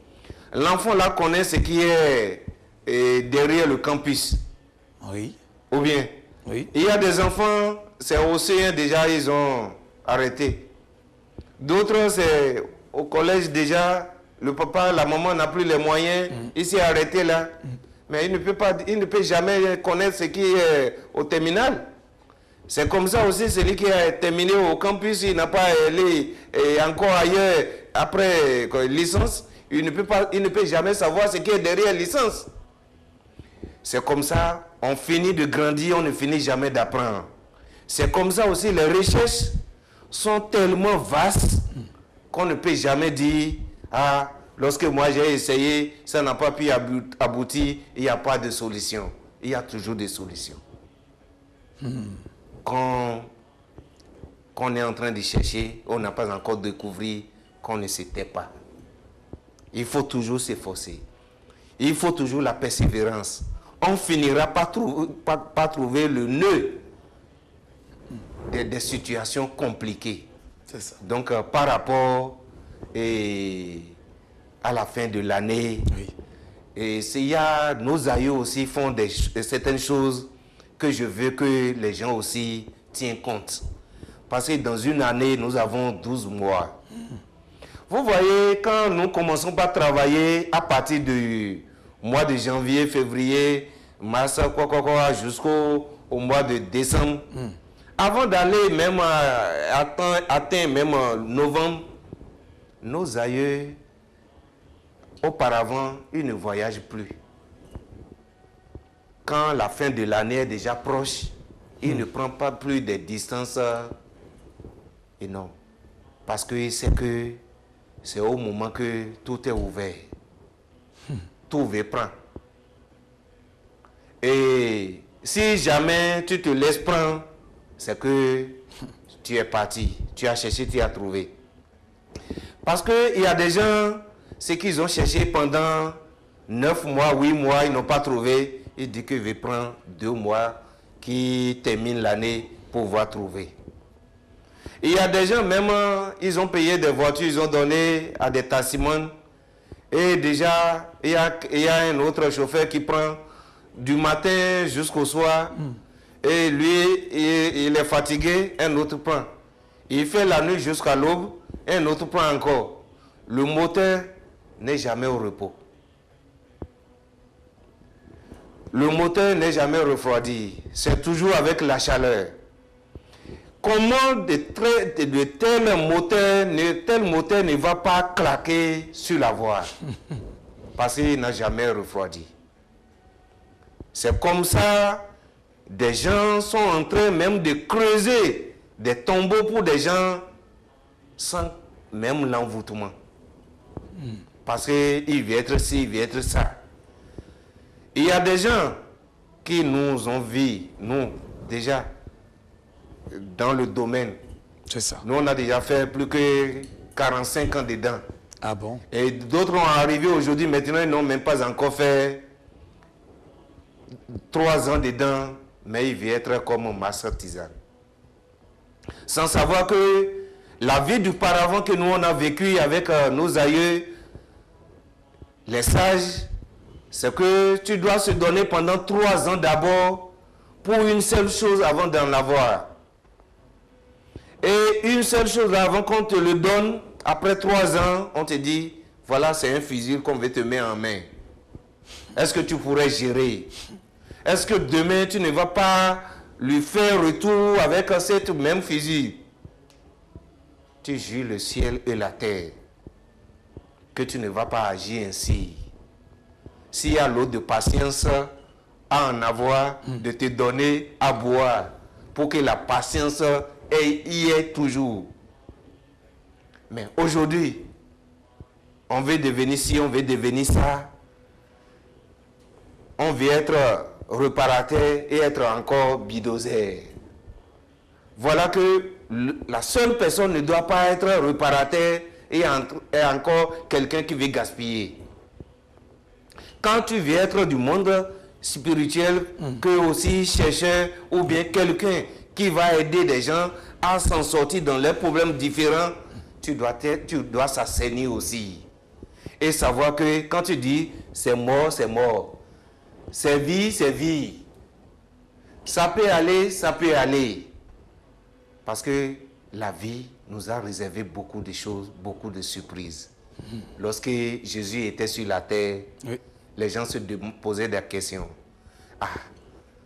[SPEAKER 2] L'enfant là connaît ce qui est derrière le campus.
[SPEAKER 1] Oui.
[SPEAKER 2] Ou bien,
[SPEAKER 1] oui.
[SPEAKER 2] Il y a des enfants, c'est au CN déjà, ils ont arrêté. D'autres, c'est au collège déjà, le papa, la maman n'a plus les moyens, il s'est arrêté là. Mais il ne peut jamais connaître ce qui est au terminal. C'est comme ça aussi, celui qui a terminé au campus, il n'a pas allé encore ailleurs après licence, il ne peut jamais savoir ce qui est derrière licence. C'est comme ça, on finit de grandir, on ne finit jamais d'apprendre. C'est comme ça aussi, les recherches sont tellement vastes qu'on ne peut jamais dire, ah, Lorsque moi j'ai essayé, ça n'a pas pu aboutir, il n'y a pas de solution. Il y a toujours des solutions. Quand on est en train de chercher, on n'a pas encore découvert qu'on ne s'était pas. Il faut toujours s'efforcer. Il faut toujours la persévérance. On finira par trouver le nœud des situations compliquées.
[SPEAKER 1] C'est ça.
[SPEAKER 2] Donc, par rapport à la fin de l'année,
[SPEAKER 1] Oui.
[SPEAKER 2] et il y a nos aïeux aussi font certaines choses que je veux que les gens aussi tiennent compte. Parce que dans une année, nous avons 12 mois. Vous voyez, quand nous commençons par travailler à partir du mois de janvier, février, mars, jusqu'au mois de décembre, avant d'aller même atteindre même novembre, nos aïeux, auparavant, ils ne voyagent plus. Quand la fin de l'année est déjà proche, ils ne prennent pas plus des distances énormes. Parce que c'est au moment que tout est ouvert. Tout veut prendre. Et si jamais tu te laisses prendre, c'est que tu es parti, tu as cherché, tu as trouvé. Parce qu'il y a des gens, ce qu'ils ont cherché pendant 9 mois, 8 mois, ils n'ont pas trouvé. Ils disent qu'ils veulent prendre 2 mois qui terminent l'année pour pouvoir trouver. Il y a des gens, même, ils ont payé des voitures, ils ont donné à des tassimans. Et déjà, il y a un autre chauffeur qui prend du matin jusqu'au soir. Et lui, il est fatigué, un autre prend. Il fait la nuit jusqu'à l'aube, un autre prend encore. Le moteur n'est jamais au repos. Le moteur n'est jamais refroidi. C'est toujours avec la chaleur. Comment tel moteur ne va pas claquer sur la voie? Parce qu'il n'a jamais refroidi. C'est comme ça, des gens sont en train même de creuser des tombeaux pour des gens sans même l'envoûtement. Parce qu'il veut être ci, il veut être ça. Il y a des gens qui nous ont vus, nous, déjà, dans le domaine.
[SPEAKER 1] C'est ça.
[SPEAKER 2] Nous, on a déjà fait plus que 45 ans dedans.
[SPEAKER 1] Ah bon?
[SPEAKER 2] Et d'autres ont arrivé aujourd'hui, maintenant, ils n'ont même pas encore fait 3 ans dedans, mais ils veulent être comme master artisan. Sans savoir que la vie du paravent que nous, on a vécu avec nos aïeux, les sages, c'est que tu dois se donner pendant 3 ans d'abord pour une seule chose avant d'en avoir. Et une seule chose avant qu'on te le donne, après 3 ans, on te dit, voilà, c'est un fusil qu'on veut te mettre en main. Est-ce que tu pourrais gérer? Est-ce que demain, tu ne vas pas lui faire retour avec cette même fusil? Tu jures le ciel et la terre que tu ne vas pas agir ainsi. S'il y a l'eau de patience à en avoir, de te donner à boire pour que la patience y est toujours. Mais aujourd'hui, on veut devenir ci, on veut devenir ça. On veut être réparateur et être encore bulldozer. Voilà que la seule personne ne doit pas être réparateur et encore quelqu'un qui veut gaspiller. Quand tu veux être du monde spirituel, que aussi chercheur ou bien quelqu'un qui va aider des gens à s'en sortir dans leurs problèmes différents, tu dois s'assainir aussi. Et savoir que quand tu dis c'est mort, c'est mort. C'est vie, c'est vie. Ça peut aller, ça peut aller. Parce que la vie nous a réservé beaucoup de choses, beaucoup de surprises. Lorsque Jésus était sur la terre, oui, les gens se posaient des questions. Ah,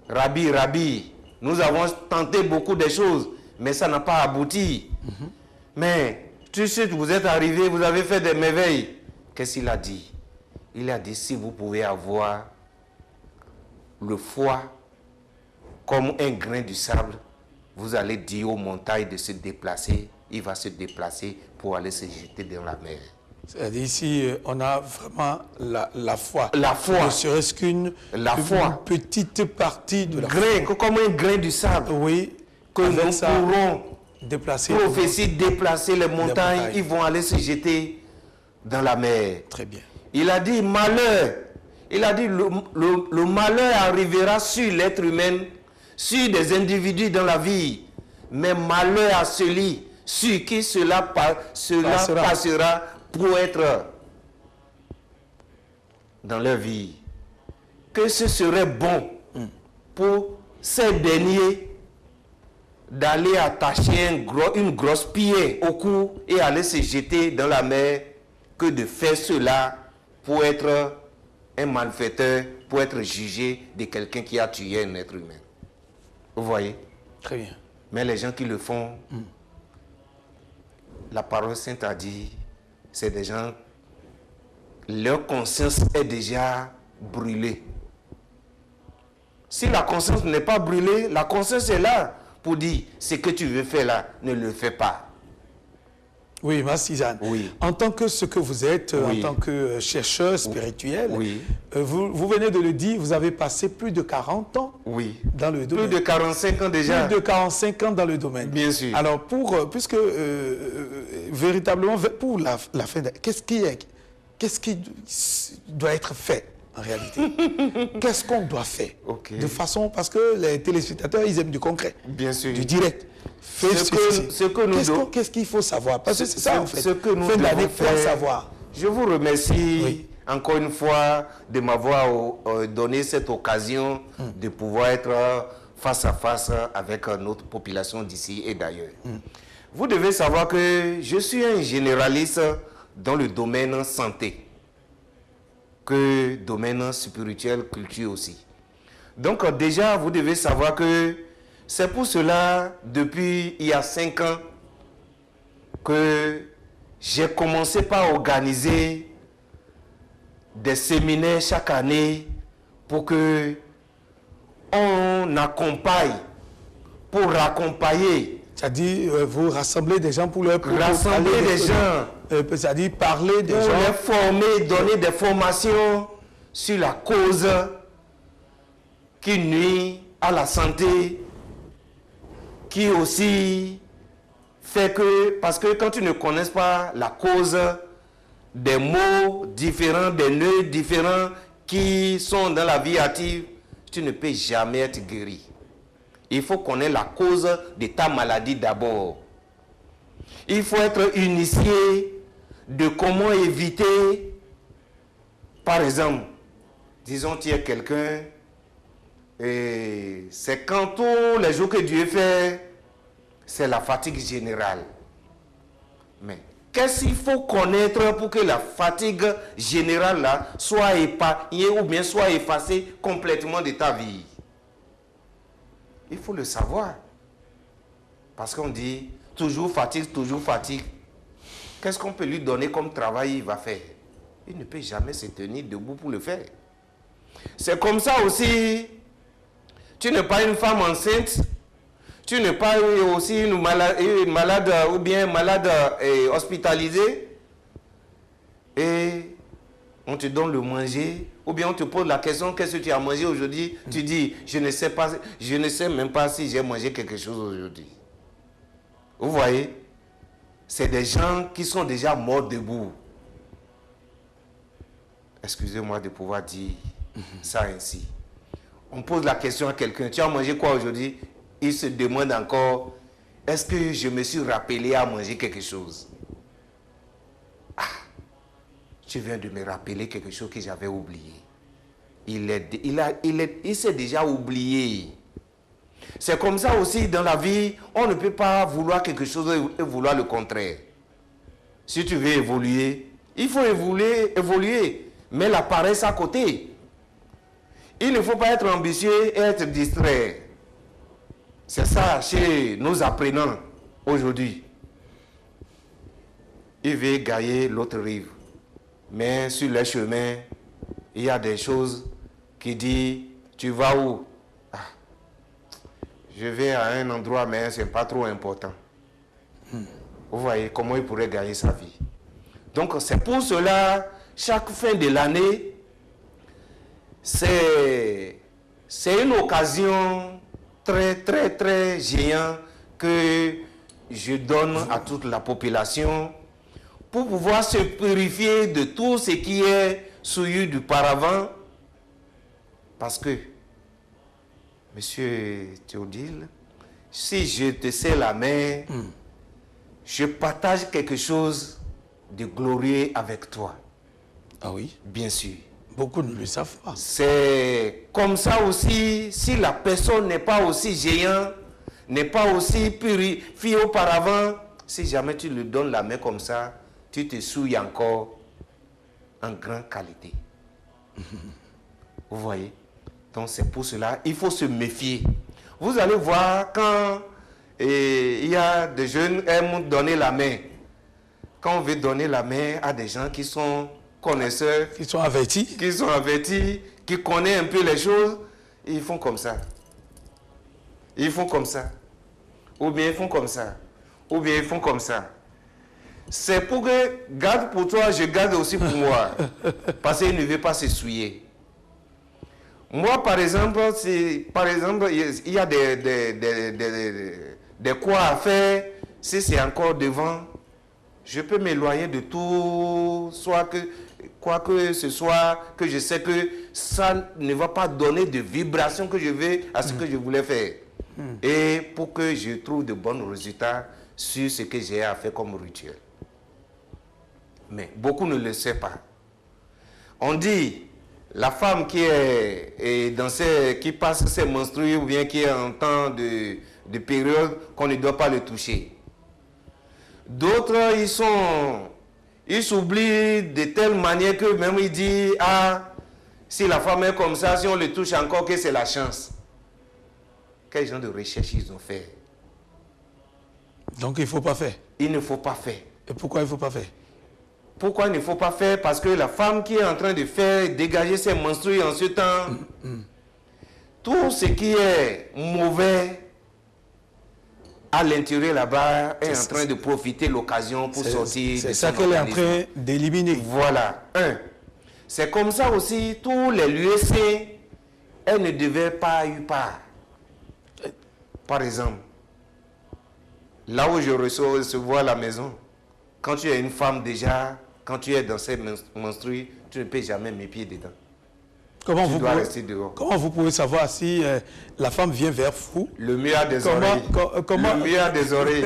[SPEAKER 2] Rabbi, nous avons tenté beaucoup de choses, mais ça n'a pas abouti. Mais tout de suite, vous êtes arrivés, vous avez fait des merveilles. Qu'est-ce qu'il a dit? Il a dit, si vous pouvez avoir le foi comme un grain de sable, vous allez dire aux montagnes de se déplacer, il va se déplacer pour aller se jeter dans la mer.
[SPEAKER 1] C'est-à-dire ici, on a vraiment la foi.
[SPEAKER 2] La foi.
[SPEAKER 1] Ne serait-ce qu'une petite partie de la
[SPEAKER 2] foi. Comme un grain du sable.
[SPEAKER 1] Oui.
[SPEAKER 2] Que nous pourrons
[SPEAKER 1] déplacer.
[SPEAKER 2] Prophétie, déplacer les montagnes. Ils vont aller se jeter dans la mer.
[SPEAKER 1] Très bien.
[SPEAKER 2] Il a dit malheur. Il a dit le malheur arrivera sur l'être humain, sur des individus dans la vie. Mais malheur à celui sur qui cela passera pour être dans leur vie. Que ce serait bon pour ces derniers d'aller attacher une grosse pierre au cou et aller se jeter dans la mer que de faire cela pour être un malfaiteur, pour être jugé de quelqu'un qui a tué un être humain. Vous voyez?
[SPEAKER 1] Très bien.
[SPEAKER 2] Mais les gens qui le font, la parole sainte a dit, c'est des gens, leur conscience est déjà brûlée. Si la conscience n'est pas brûlée, la conscience est là pour dire, ce que tu veux faire là, ne le fais pas.
[SPEAKER 1] Oui, Massizane.
[SPEAKER 2] Oui.
[SPEAKER 1] En tant que ce que vous êtes,
[SPEAKER 2] oui.
[SPEAKER 1] En tant que chercheur spirituel,
[SPEAKER 2] oui.
[SPEAKER 1] Vous venez de le dire, vous avez passé plus de 40 ans
[SPEAKER 2] oui.
[SPEAKER 1] dans le domaine.
[SPEAKER 2] Plus de 45 ans déjà.
[SPEAKER 1] Plus de 45 ans dans le domaine.
[SPEAKER 2] Bien sûr.
[SPEAKER 1] Alors, puisque véritablement, pour la fin, qu'est-ce qui doit être fait en réalité? Qu'est-ce qu'on doit faire? De façon, parce que les téléspectateurs, ils aiment du concret.
[SPEAKER 2] Bien sûr.
[SPEAKER 1] Du direct. Qu'est-ce qu'il faut savoir? Parce que c'est ça, en fait.
[SPEAKER 2] Ce que nous
[SPEAKER 1] devons faire savoir.
[SPEAKER 2] Je vous remercie encore une fois de m'avoir donné cette occasion de pouvoir être face à face avec notre population d'ici et d'ailleurs. Vous devez savoir que je suis un généraliste dans le domaine santé, que domaine spirituel, culture aussi. Donc déjà, vous devez savoir que c'est pour cela, depuis il y a 5 ans, que j'ai commencé par organiser des séminaires chaque année pour que on accompagne, pour raccompagner.
[SPEAKER 1] C'est-à-dire, vous rassemblez des gens pour leur
[SPEAKER 2] rassembler des gens.
[SPEAKER 1] C'est-à-dire parler des gens.
[SPEAKER 2] Pour les former, donner des formations sur la cause qui nuit à la santé, qui aussi fait que, parce que quand tu ne connais pas la cause des maux différents, des nœuds différents qui sont dans la vie active, tu ne peux jamais être guéri. Il faut connaître la cause de ta maladie d'abord. Il faut être initié de comment éviter, par exemple, disons tu es quelqu'un, et c'est quand tous les jours que Dieu fait, c'est la fatigue générale. Mais qu'est-ce qu'il faut connaître pour que la fatigue générale là soit épargnée ou bien soit effacée complètement de ta vie? Il faut le savoir. Parce qu'on dit toujours fatigue, toujours fatigue. Qu'est-ce qu'on peut lui donner comme travail il va faire? Il ne peut jamais se tenir debout pour le faire. C'est comme ça aussi. Tu n'es pas une femme enceinte, tu n'es pas aussi une malade ou bien malade hospitalisée, et on te donne le manger, ou bien on te pose la question, qu'est-ce que tu as mangé aujourd'hui? Tu dis, je ne sais même pas si j'ai mangé quelque chose aujourd'hui. Vous voyez, c'est des gens qui sont déjà morts debout. Excusez-moi de pouvoir dire ça ainsi. On pose la question à quelqu'un, tu as mangé quoi aujourd'hui? Il se demande encore, est-ce que je me suis rappelé à manger quelque chose? Ah, tu viens de me rappeler quelque chose que j'avais oublié. Il s'est déjà oublié. C'est comme ça aussi dans la vie, on ne peut pas vouloir quelque chose et vouloir le contraire. Si tu veux évoluer, il faut évoluer, mais la paresse à côté. Il ne faut pas être ambitieux et être distrait. C'est ça chez nos apprenants aujourd'hui. Ils veulent gagner l'autre rive. Mais sur le chemin, il y a des choses qui disent, tu vas où? Ah, je vais à un endroit, mais ce n'est pas trop important. Vous voyez comment il pourrait gagner sa vie. Donc c'est pour cela, chaque fin de l'année, c'est une occasion très géante que je donne à toute la population pour pouvoir se purifier de tout ce qui est souillé du paravent. Parce que, Monsieur Théodile, si je te serre la main, je partage quelque chose de glorieux avec toi.
[SPEAKER 1] Ah oui?
[SPEAKER 2] Bien sûr.
[SPEAKER 1] Beaucoup ne le savent pas.
[SPEAKER 2] C'est comme ça aussi, si la personne n'est pas aussi géante, n'est pas aussi purifiée auparavant, si jamais tu lui donnes la main comme ça, tu te souilles encore en grande qualité. Vous voyez? Donc c'est pour cela, il faut se méfier. Vous allez voir quand il y a des jeunes qui aiment donner la main. Quand on veut donner la main à des gens qui sont connaisseurs,
[SPEAKER 1] Qui sont avertis.
[SPEAKER 2] qui connaissent un peu les choses, ils font comme ça. Ils font comme ça. Ou bien ils font comme ça. Ou bien ils font comme ça. C'est pour que, garde pour toi, je garde aussi pour moi. Parce qu'il ne veut pas se souiller. Moi, par exemple, il y a des quoi à faire. Si c'est encore devant, je peux m'éloigner de tout, soit que, quoi que ce soit, que je sais que ça ne va pas donner de vibration que je veux à ce que je voulais faire. Et pour que je trouve de bons résultats sur ce que j'ai à faire comme rituel. Mais beaucoup ne le savent pas. On dit, la femme qui qui passe ses menstrues ou bien qui est en temps de période, qu'on ne doit pas le toucher. D'autres, ils s'oublient de telle manière que même ils disent, ah, si la femme est comme ça, si on le touche encore, que c'est la chance. Quel genre de recherche ils ont fait?
[SPEAKER 1] Donc il ne faut pas faire.
[SPEAKER 2] Il ne faut pas faire.
[SPEAKER 1] Et pourquoi il ne faut pas faire?
[SPEAKER 2] Pourquoi il ne faut pas faire? Parce que la femme qui est en train de faire dégager ses menstrues en ce temps, tout ce qui est mauvais à l'intérieur là-bas est en train de profiter de l'occasion pour sortir.
[SPEAKER 1] C'est ça qu'elle est en train d'éliminer.
[SPEAKER 2] Voilà. C'est comme ça aussi, tous les lieux saints, elle ne devait pas y part. Par exemple, là où je recevoir à la maison, quand tu es une femme déjà, quand tu es dans ces menstrues, tu ne peux jamais mettre pieds dedans. Tu dois rester dehors.
[SPEAKER 1] Comment vous pouvez savoir si la femme vient vers vous?
[SPEAKER 2] Le mieux des oreilles. Le mieux des oreilles.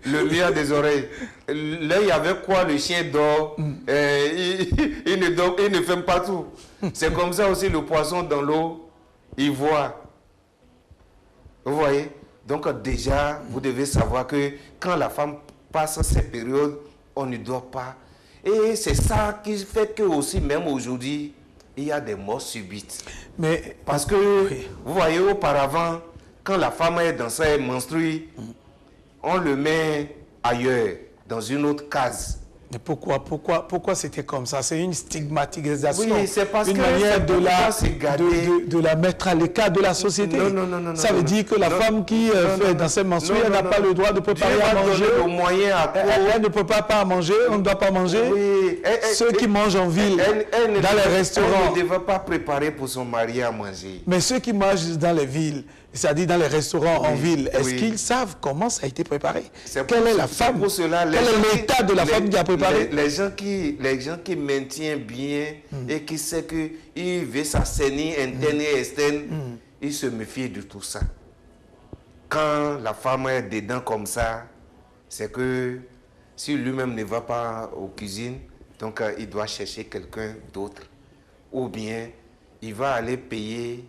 [SPEAKER 2] Le mieux des oreilles. L'œil avec quoi le chien dort, il ne ferme pas tout. C'est comme ça aussi le poisson dans l'eau, il voit. Vous voyez? Donc déjà, vous devez savoir que quand la femme passe ces périodes, on ne doit pas. Et c'est ça qui fait que aussi, même aujourd'hui, il y a des morts subites.
[SPEAKER 1] Mais,
[SPEAKER 2] parce que, vous voyez, auparavant, quand la femme est dans ses menstrues, on le met ailleurs, dans une autre case.
[SPEAKER 1] Mais pourquoi c'était comme ça? C'est une stigmatisation.
[SPEAKER 2] Oui, c'est parce
[SPEAKER 1] une
[SPEAKER 2] que
[SPEAKER 1] manière de la mettre à l'écart de la société.
[SPEAKER 2] Non,
[SPEAKER 1] ça veut dire que la femme qui fait dans ses menstrues, elle n'a pas le droit de préparer à manger. Elle ne peut pas manger, on ne doit pas manger.
[SPEAKER 2] Oui.
[SPEAKER 1] Ceux qui mangent en ville, dans les restaurants.
[SPEAKER 2] Elle ne devait pas préparer pour son mari à manger.
[SPEAKER 1] Mais ceux qui mangent dans les villes, c'est-à-dire dans les restaurants en ville, est-ce qu'ils savent comment ça a été préparé? Quelle est la femme? Quel est l'état de la femme qui a préparé?
[SPEAKER 2] Les gens qui maintiennent bien et qui savent qu'ils veulent s'assainir interne et externe, ils se méfient de tout ça. Quand la femme est dedans comme ça, c'est que si lui-même ne va pas aux cuisines, donc il doit chercher quelqu'un d'autre. Ou bien il va aller payer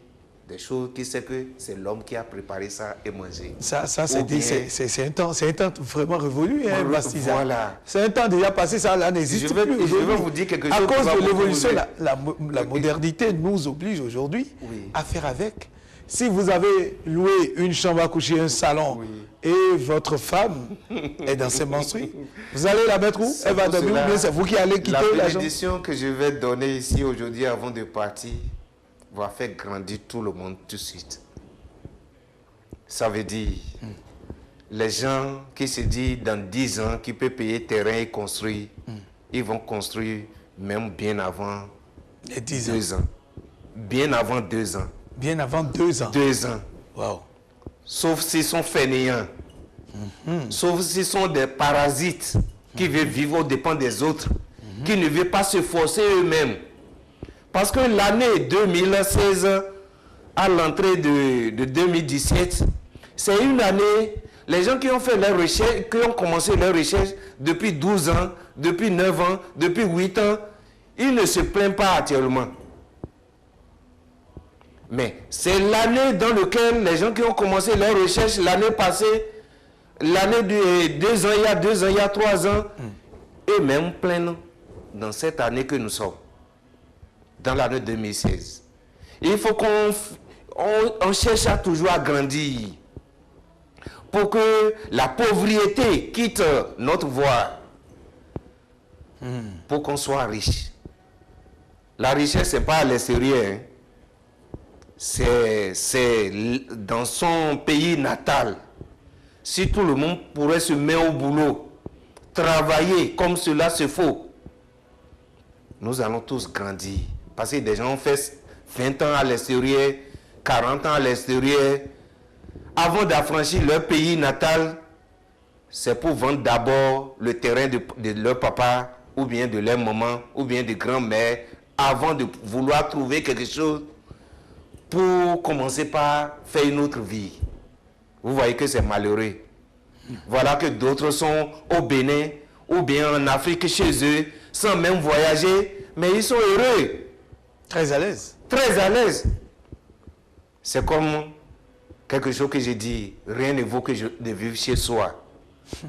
[SPEAKER 2] des choses qui sait que c'est l'homme qui a préparé ça et mangé.
[SPEAKER 1] Ça c'est un temps vraiment révolu, hein, Bastisa.
[SPEAKER 2] Voilà.
[SPEAKER 1] C'est un temps déjà passé, ça n'existe plus.
[SPEAKER 2] Je vais vous dire quelque chose.
[SPEAKER 1] À cause de l'évolution, la modernité nous oblige aujourd'hui à faire avec. Si vous avez loué une chambre à coucher, un salon, et votre femme est dans ses menstrues, vous allez la mettre où? Elle va dormir ou bien c'est vous qui allez quitter la chambre?
[SPEAKER 2] La bénédiction que je vais donner ici aujourd'hui avant de partir va faire grandir tout le monde tout de suite. Ça veut dire, les gens qui se disent dans 10 ans qu'ils peuvent payer terrain et construire, ils vont construire même bien avant
[SPEAKER 1] Les 10 ans.
[SPEAKER 2] 2 ans. Bien avant 2 ans.
[SPEAKER 1] Bien avant 2 ans.
[SPEAKER 2] 2 ans.
[SPEAKER 1] Wow.
[SPEAKER 2] Sauf s'ils sont fainéants. Sauf s'ils sont des parasites qui veulent vivre aux dépens des autres, qui ne veulent pas se forcer eux-mêmes. Parce que l'année 2016, à l'entrée de 2017, c'est une année, les gens qui ont fait leurs recherches, qui ont commencé leurs recherches depuis 12 ans, depuis 9 ans, depuis 8 ans, ils ne se plaignent pas actuellement. Mais c'est l'année dans laquelle les gens qui ont commencé leurs recherches l'année passée, l'année de 2 ans, il y a 2 ans, il y a 3 ans, eux-mêmes plaignent dans cette année que nous sommes, dans l'année 2016. Il faut qu'on cherche à toujours à grandir pour que la pauvreté quitte notre voie, pour qu'on soit riche. La richesse, ce n'est pas à l'extérieur, hein. C'est dans son pays natal. Si tout le monde pourrait se mettre au boulot, travailler comme cela se faut, nous allons tous grandir. Parce que des gens ont fait 20 ans à l'extérieur, 40 ans à l'extérieur. Avant d'affranchir leur pays natal, c'est pour vendre d'abord le terrain de leur papa, ou bien de leur maman, ou bien de grand-mère, avant de vouloir trouver quelque chose pour commencer par faire une autre vie. Vous voyez que c'est malheureux. Voilà que d'autres sont au Bénin, ou bien en Afrique chez eux, sans même voyager, mais ils sont heureux.
[SPEAKER 1] Très à l'aise.
[SPEAKER 2] Très à l'aise. C'est comme quelque chose que j'ai dit, rien ne vaut que de vivre chez soi.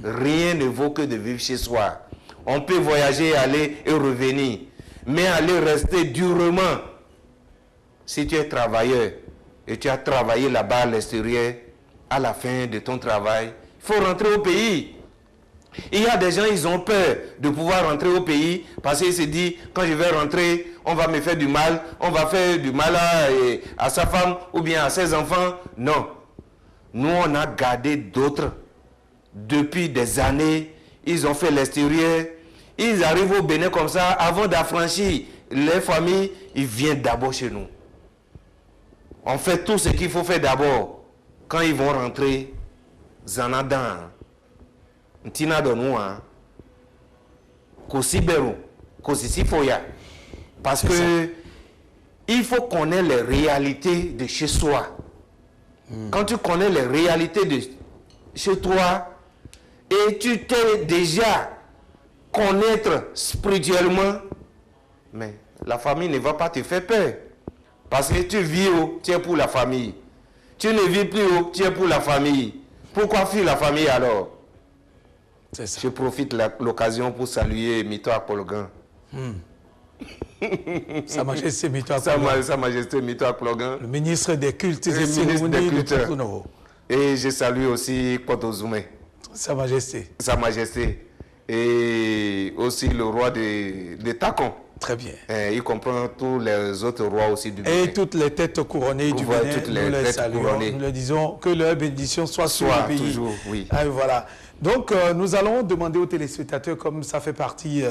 [SPEAKER 2] Rien ne vaut que de vivre chez soi. On peut voyager, aller et revenir, mais aller rester durement. Si tu es travailleur et tu as travaillé là-bas à l'extérieur, à la fin de ton travail, il faut rentrer au pays. Il y a des gens, ils ont peur de pouvoir rentrer au pays parce qu'ils se disent, quand je vais rentrer, on va me faire du mal, on va faire du mal à sa femme ou bien à ses enfants. Non. Nous, on a gardé d'autres depuis des années. Ils ont fait l'extérieur. Ils arrivent au Bénin comme ça. Avant d'affranchir les familles, ils viennent d'abord chez nous. On fait tout ce qu'il faut faire d'abord. Quand ils vont rentrer, Zanadan, Ntina Donouan, Kosiberu, Kosisifoya. Parce que il faut connaître les réalités de chez soi. Quand tu connais les réalités de chez toi et tu t'es déjà connaître spirituellement, mais la famille ne va pas te faire peur. Parce que tu vis haut, tu es pour la famille. Tu ne vis plus haut, tu es pour la famille. Pourquoi fuir la famille alors?
[SPEAKER 1] C'est ça.
[SPEAKER 2] Je profite de l'occasion pour saluer Mito Akpologan.
[SPEAKER 1] Sa Majesté Mito Akpologan.
[SPEAKER 2] Sa Majesté Mito Akpologan.
[SPEAKER 1] Le ministre des cultes et
[SPEAKER 2] Le ministre
[SPEAKER 1] cérémonies
[SPEAKER 2] des
[SPEAKER 1] de
[SPEAKER 2] cultes.
[SPEAKER 1] Porto-Novo.
[SPEAKER 2] Et je salue aussi Kotozume.
[SPEAKER 1] Sa Majesté.
[SPEAKER 2] Sa Majesté. Et aussi le roi de Takon.
[SPEAKER 1] Très bien.
[SPEAKER 2] Il comprend tous les autres rois aussi du Bénin.
[SPEAKER 1] Et toutes les têtes couronnées du
[SPEAKER 2] Voilà,
[SPEAKER 1] Bénin,
[SPEAKER 2] toutes les
[SPEAKER 1] nous les
[SPEAKER 2] têtes
[SPEAKER 1] saluons,
[SPEAKER 2] couronnées.
[SPEAKER 1] nous leur disons que leur bénédiction soit sur le pays.
[SPEAKER 2] Toujours, oui.
[SPEAKER 1] Ah, voilà. Donc, nous allons demander aux téléspectateurs, comme ça fait partie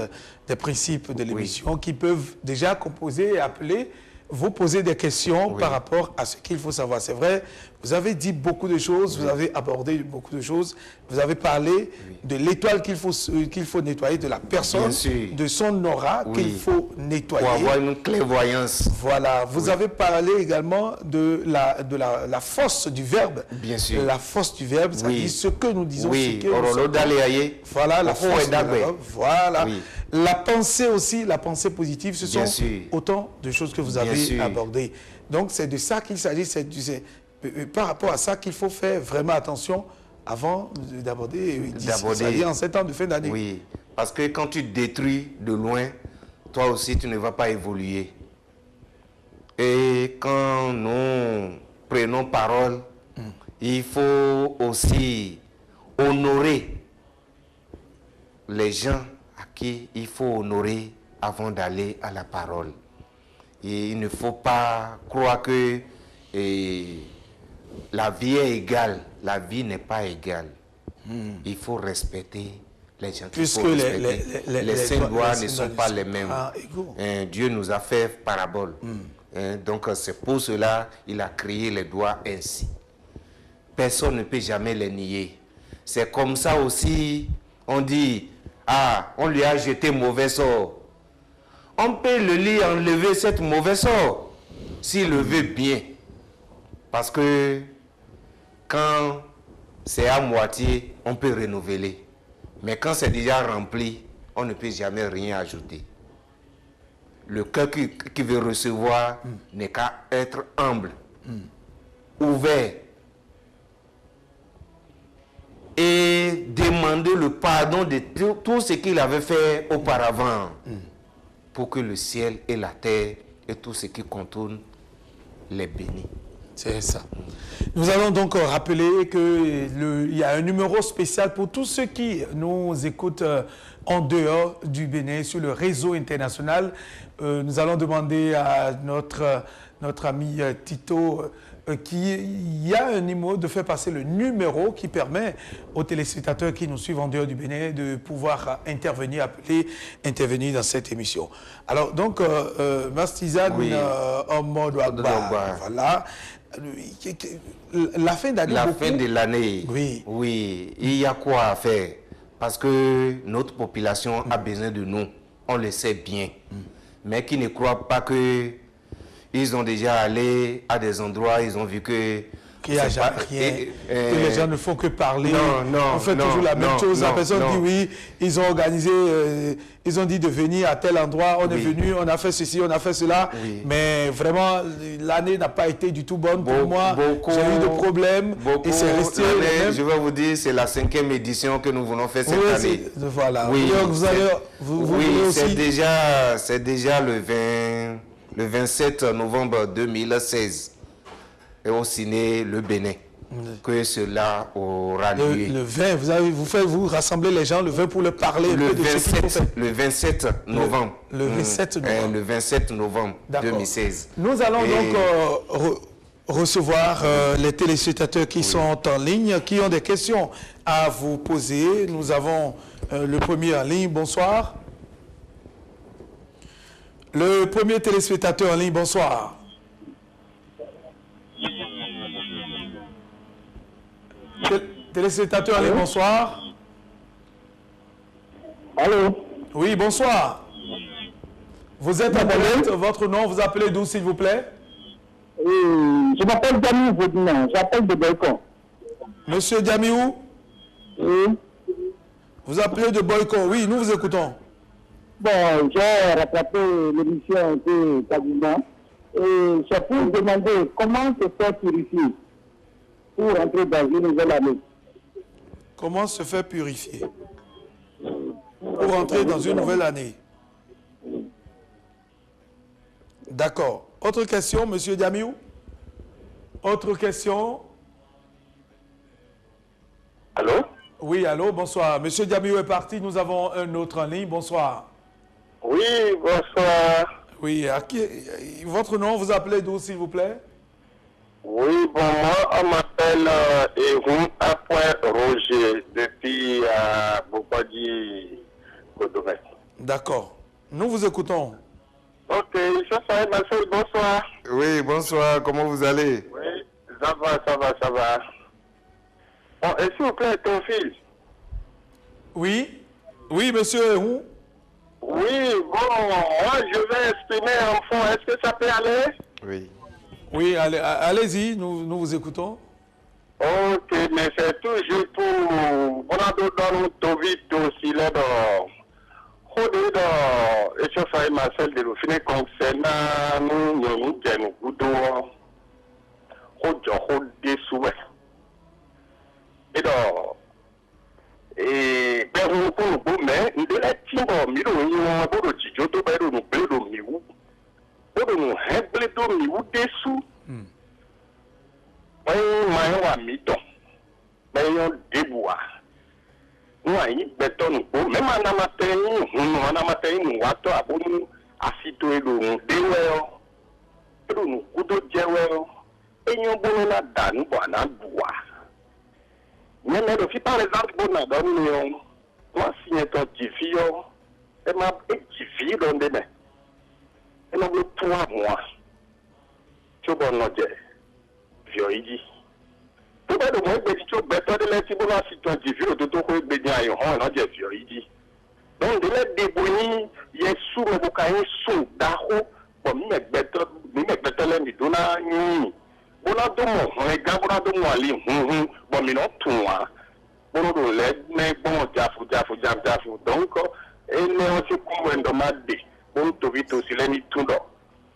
[SPEAKER 1] des principes de l'émission, qui peuvent déjà composer et appeler, vous poser des questions par rapport à ce qu'il faut savoir. C'est vrai, vous avez dit beaucoup de choses, vous avez abordé beaucoup de choses, vous avez parlé de l'étoile qu'il faut nettoyer, de la personne, de son aura qu'il faut nettoyer.
[SPEAKER 2] Pour avoir une clairvoyance.
[SPEAKER 1] Voilà, vous avez parlé également de la force du verbe.
[SPEAKER 2] Bien sûr.
[SPEAKER 1] La force du verbe, c'est-à-dire ce que nous disons.
[SPEAKER 2] Oui,
[SPEAKER 1] ce que nous sommes. Voilà, la force du verbe. Voilà. Oui. La pensée aussi, la pensée positive, ce sont autant de choses que vous avez abordées. Donc, c'est de ça qu'il s'agit, c'est par rapport à ça qu'il faut faire vraiment attention avant d'aborder en 7 ans de fin d'année.
[SPEAKER 2] Oui, parce que quand tu détruis de loin, toi aussi, tu ne vas pas évoluer. Et quand nous prenons parole, il faut aussi honorer les gens à qui il faut honorer avant d'aller à la parole. Et il ne faut pas croire que la vie est égale. La vie n'est pas égale. Il faut respecter les gens qu'il
[SPEAKER 1] Puisque
[SPEAKER 2] faut respecter. Les cinq doigts ne sont pas les mêmes.
[SPEAKER 1] Égaux.
[SPEAKER 2] Dieu nous a fait parabole. Donc c'est pour cela qu'il a créé les doigts ainsi. Personne ne peut jamais les nier. C'est comme ça aussi, on dit, ah, on lui a jeté mauvais sort. On peut lui enlever cette mauvais sort, s'il le veut bien. Parce que quand c'est à moitié, on peut renouveler. Mais quand c'est déjà rempli, on ne peut jamais rien ajouter. Le cœur qui veut recevoir n'est qu'à être humble, ouvert, et demander le pardon de tout ce qu'il avait fait auparavant, pour que le ciel et la terre et tout ce qui contourne les bénisse.
[SPEAKER 1] C'est ça. Nous allons donc rappeler qu'il y a un numéro spécial pour tous ceux qui nous écoutent en dehors du Bénin sur le réseau international. Nous allons demander à notre ami Tito qu'il y a un numéro, de faire passer le numéro qui permet aux téléspectateurs qui nous suivent en dehors du Bénin de pouvoir intervenir, appeler, intervenir dans cette émission. Alors donc, Mastizane,
[SPEAKER 2] Oui.
[SPEAKER 1] en mode voilà. La fin d'année.
[SPEAKER 2] Fin de l'année,
[SPEAKER 1] oui.
[SPEAKER 2] Oui, il y a quoi à faire. Parce que notre population a besoin de nous. On le sait bien. Mais qui ne croient pas que ils ont déjà allé à des endroits, ils ont vu que...
[SPEAKER 1] Qu'il n'y a jamais rien, que les gens ne font que parler. On fait toujours la même chose. La personne dit oui, ils ont organisé, ils ont dit de venir à tel endroit, on est venu, on a fait ceci, on a fait cela. Oui. Mais vraiment, l'année n'a pas été du tout bonne pour moi. J'ai eu des problèmes et c'est resté...
[SPEAKER 2] Je vais vous dire, c'est la 5e édition que nous voulons faire cette année.
[SPEAKER 1] Voilà.
[SPEAKER 2] Oui,
[SPEAKER 1] c'est
[SPEAKER 2] déjà le 27 novembre 2016. Et au ciné Le Bénin, que cela aura lieu.
[SPEAKER 1] Le 20, vous rassemblez les gens le 20 pour leur parler
[SPEAKER 2] le 27 novembre.
[SPEAKER 1] Le 27 novembre.
[SPEAKER 2] Le 27 novembre 2016.
[SPEAKER 1] Nous allons donc recevoir les téléspectateurs qui sont en ligne, qui ont des questions à vous poser. Nous avons le premier en ligne. Bonsoir. Le premier téléspectateur en ligne, bonsoir. Téléspectateur en ligne, bonsoir.
[SPEAKER 3] Allô?
[SPEAKER 1] Oui, bonsoir. Vous êtes en direct, votre nom, vous appelez d'où, s'il vous plaît?
[SPEAKER 3] Je m'appelle Damiou Vodina, j'appelle de Boycon.
[SPEAKER 1] Monsieur Damiou?
[SPEAKER 3] Oui.
[SPEAKER 1] Vous appelez de Boycon, oui, nous vous écoutons.
[SPEAKER 3] Bon, j'ai rattrapé l'émission un peu quasiment. Et c'est pour demander comment se faire purifier pour entrer dans une nouvelle année.
[SPEAKER 1] Comment se faire purifier pour entrer dans une nouvelle année? D'accord. Autre question, monsieur Damiou? Autre question?
[SPEAKER 4] Allô?
[SPEAKER 1] Oui, allô, bonsoir. Monsieur Damiou est parti, nous avons un autre en ligne. Bonsoir.
[SPEAKER 4] Oui, bonsoir.
[SPEAKER 1] Oui, votre nom, vous appelez d'où, s'il vous plaît?
[SPEAKER 4] Oui, bon, moi, on m'appelle Eroun Roger depuis Bokadi, Kodobé.
[SPEAKER 1] D'accord. Nous vous écoutons.
[SPEAKER 4] Ok, ça va, Marcel, bonsoir.
[SPEAKER 2] Oui, bonsoir, comment vous allez?
[SPEAKER 4] Oui, ça va. Bon, et s'il vous plaît, ton fils?
[SPEAKER 1] Oui, monsieur Eroun.
[SPEAKER 4] Oui, bon, moi, je vais exprimer en fond. Est-ce que ça peut aller?
[SPEAKER 2] Oui.
[SPEAKER 1] Oui, allez-y, nous vous écoutons.
[SPEAKER 4] Ok, mais c'est toujours pour... On a donné un vite aussi là dans... Et je fais Marcel de l'Ofine concernant nous, nous, et donc... Et ben on peut mais il est timbo miro on bodo jijo to ba do no pedo miwu bodo no heble do miwu desu mai wa mito mai yo debua no aí beton bo me mana mateni mana mateni wato abonu asito edo dewe o no kudo jewe enyo bono na danu bo na bua. Mais le fi par exemple bon dans Moi, si je suis et m'a édifié dans des mains. Et m'a dit 3 mois. Tu vas nous dire, vieux, tout le monde est dit, tu vas te laisser si tu as dit, tu vas te dire, on a dit, vieux. Donc, de l'aide des bonnies, il y a sous le boucaïen, sous d'arro, pour m'y mettre les midona, bon, on est gabra de moi, bon, mais non, tout, bon, on l'aide, mais bon, jafou. Donc, et nous aussi, comme un dommage, bon, tout vite aussi, les midona,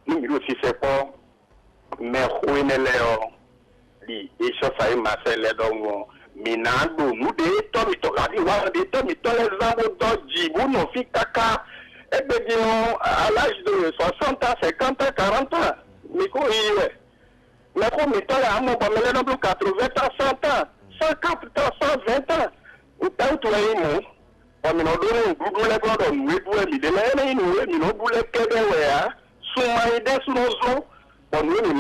[SPEAKER 4] nous aussi, c'est pas, mais où est le et ça, ça est ma selle donc, minando, nous des tomes, des tomes, les arbres d'ordi, vous n'en faites caca, et bien, à l'âge de 60 ans, 50 ans, 40 ans, mais quoi, il est. Mais comme il est à mon pas, mais les 80 ans, 100 ans, 140 ans, 120 ans, ou tant que les mots, on m'a donné un Google, les gars, on m'a dit, nous, nous, boule, Québec, sous ma idée, sous nos eaux, on nous,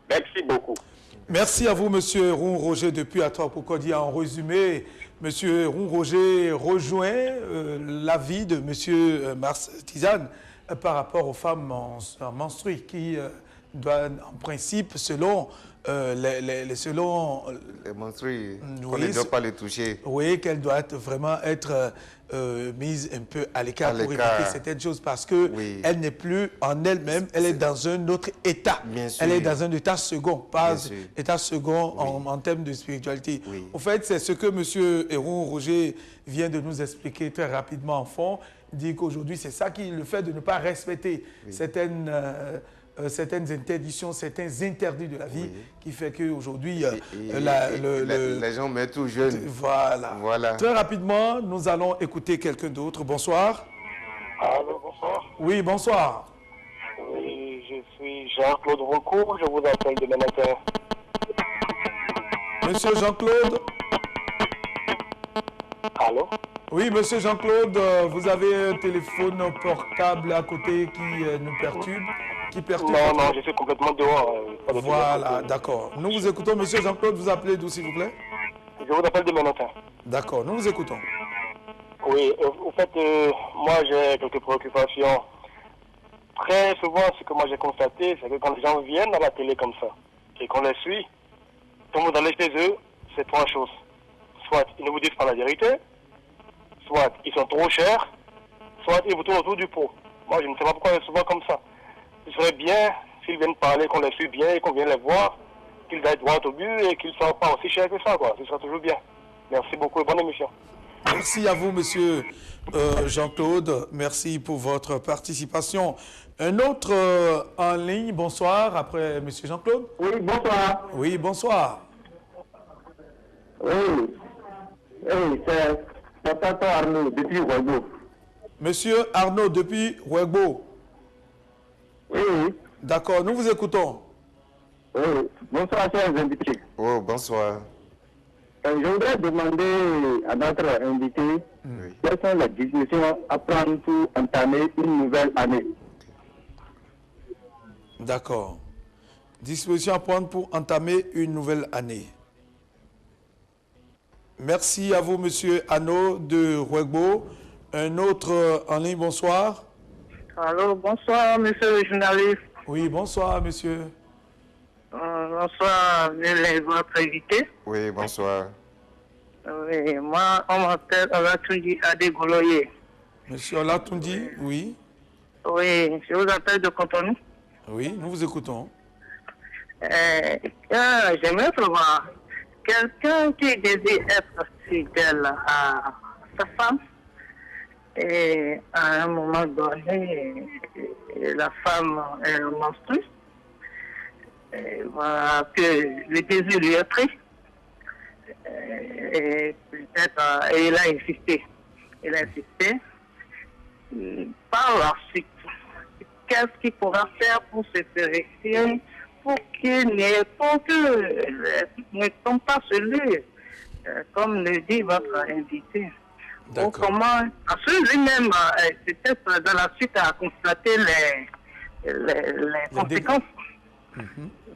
[SPEAKER 4] merci beaucoup.
[SPEAKER 1] Merci à vous, Monsieur Roux Roger, depuis Atroapokodi. En résumé, Monsieur Roux Roger rejoint l'avis de Monsieur Mars Tizane par rapport aux femmes menstruées qui doivent, en principe, selon
[SPEAKER 2] les menstrues, on ne doit pas les toucher.
[SPEAKER 1] Oui, qu'elles doivent vraiment être mises un peu à l'écart pour éviter certaines choses parce qu'elle n'est plus en elle-même, elle est dans un autre état. Elle est dans un état second, pas état second en termes de spiritualité. Au fait, c'est ce que M. Héron Roger vient de nous expliquer très rapidement en fond. Il dit qu'aujourd'hui, c'est ça qui le fait de ne pas respecter certaines interdictions, certains interdits de la vie qui fait qu'aujourd'hui,
[SPEAKER 2] les gens mettent tout jeunes.
[SPEAKER 1] Voilà. Très rapidement, nous allons écouter quelqu'un d'autre. Bonsoir.
[SPEAKER 5] Allô, bonsoir.
[SPEAKER 1] Oui, bonsoir.
[SPEAKER 5] Oui, je suis Jean-Claude Roncourt, je vous appelle de matin.
[SPEAKER 1] Monsieur Jean-Claude.
[SPEAKER 5] Allô?
[SPEAKER 1] Oui, monsieur Jean-Claude, vous avez un téléphone portable à côté qui nous perturbe.
[SPEAKER 5] Non, je suis complètement dehors.
[SPEAKER 1] Voilà, d'accord. Nous vous écoutons, monsieur Jean-Claude, vous appelez d'où, s'il vous plaît?
[SPEAKER 5] Je vous appelle de matin.
[SPEAKER 1] D'accord, nous vous écoutons.
[SPEAKER 5] Oui, au fait, moi j'ai quelques préoccupations. Très souvent, ce que moi j'ai constaté, c'est que quand les gens viennent à la télé comme ça, et qu'on les suit, quand vous allez chez eux, c'est 3 choses. Soit ils ne vous disent pas la vérité, soit ils sont trop chers, soit ils vous tournent autour du pot. Moi, je ne sais pas pourquoi c'est souvent comme ça. Il serait bien, s'ils viennent parler, qu'on les suit bien et qu'on vienne les voir, qu'ils aillent droit au but et qu'ils ne soient pas aussi chers que ça, quoi. Ce sera toujours bien. Merci beaucoup et bonne émission.
[SPEAKER 1] Merci à vous, monsieur Jean-Claude. Merci pour votre participation. Un autre en ligne, bonsoir, après monsieur Jean-Claude.
[SPEAKER 3] Oui, bonsoir.
[SPEAKER 1] Oui, bonsoir.
[SPEAKER 3] Oui, c'est Tata Arnaud depuis Ouagbo.
[SPEAKER 1] Monsieur Arnaud depuis Ouagbo.
[SPEAKER 3] Oui.
[SPEAKER 1] D'accord, nous vous écoutons.
[SPEAKER 3] Oui, bonsoir, chers invités.
[SPEAKER 2] Oh, bonsoir.
[SPEAKER 3] Je voudrais demander à notre invité quelles sont les discussions à prendre pour entamer une nouvelle année.
[SPEAKER 1] D'accord. Dispositions à prendre pour entamer une nouvelle année. Merci à vous, monsieur Arnaud de Ouagbo. Un autre en ligne, bonsoir.
[SPEAKER 6] Allô, bonsoir, monsieur le journaliste.
[SPEAKER 1] Oui, bonsoir, monsieur.
[SPEAKER 6] Bonsoir, votre invité.
[SPEAKER 2] Oui, bonsoir.
[SPEAKER 6] Oui, moi, on m'appelle Olatundi Adegoloye.
[SPEAKER 1] Monsieur Olatundi, oui.
[SPEAKER 6] Oui, je vous appelle de Cotonou.
[SPEAKER 1] Oui, nous vous écoutons.
[SPEAKER 6] J'aimerais savoir, quelqu'un qui désire être fidèle à sa femme, et à un moment donné, la femme est menstrue, voilà, que le désir lui est pris, et peut-être il a insisté. Par la suite, qu'est-ce qu'il pourra faire pour se vérifier, pour qu'il ne tombe pas sur lui, comme le dit votre invité. Ou comment, parce que lui-même, peut-être dans la suite, a constaté les conséquences.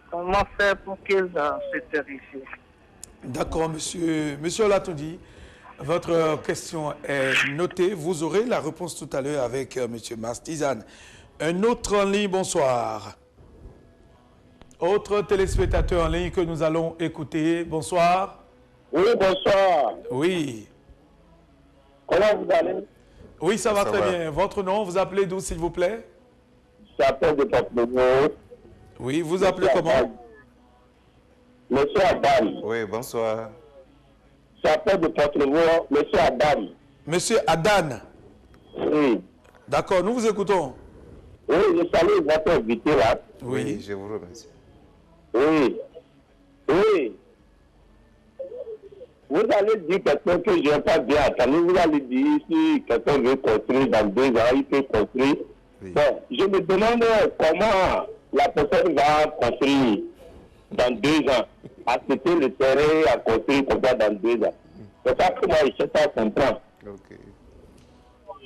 [SPEAKER 6] Comment faire pour qu'il se vérifie?
[SPEAKER 1] D'accord, monsieur Olatundi. Votre question est notée. Vous aurez la réponse tout à l'heure avec M. Mastizane. Un autre en ligne, bonsoir. Autre téléspectateur en ligne que nous allons écouter. Bonsoir.
[SPEAKER 3] Oui, bonsoir.
[SPEAKER 1] Oui.
[SPEAKER 3] Comment vous allez?
[SPEAKER 1] Oui, ça va très bien. Votre nom, vous appelez d'où, s'il vous plaît?
[SPEAKER 3] J'appelle de Porte-Nouveau.
[SPEAKER 1] Oui, vous appelez comment?
[SPEAKER 3] Monsieur Adam.
[SPEAKER 2] Oui, bonsoir.
[SPEAKER 3] J'appelle de Porte-Nouveau, Monsieur Adam.
[SPEAKER 1] Monsieur Adan.
[SPEAKER 3] Oui.
[SPEAKER 1] D'accord, nous vous écoutons.
[SPEAKER 3] Oui, je salue votre invité là.
[SPEAKER 2] Oui, je vous remercie.
[SPEAKER 3] Oui. Oui. Vous allez dire quelqu'un que je n'ai pas bien entendu. Vous allez dire si quelqu'un veut construire dans 2 ans, il peut construire.
[SPEAKER 2] Oui.
[SPEAKER 3] Bon, je me demande comment la personne va construire dans 2 ans. Accepter le terrain à construire comme ça dans 2 ans. C'est ça que moi, je cherche à comprendre.
[SPEAKER 2] Ok.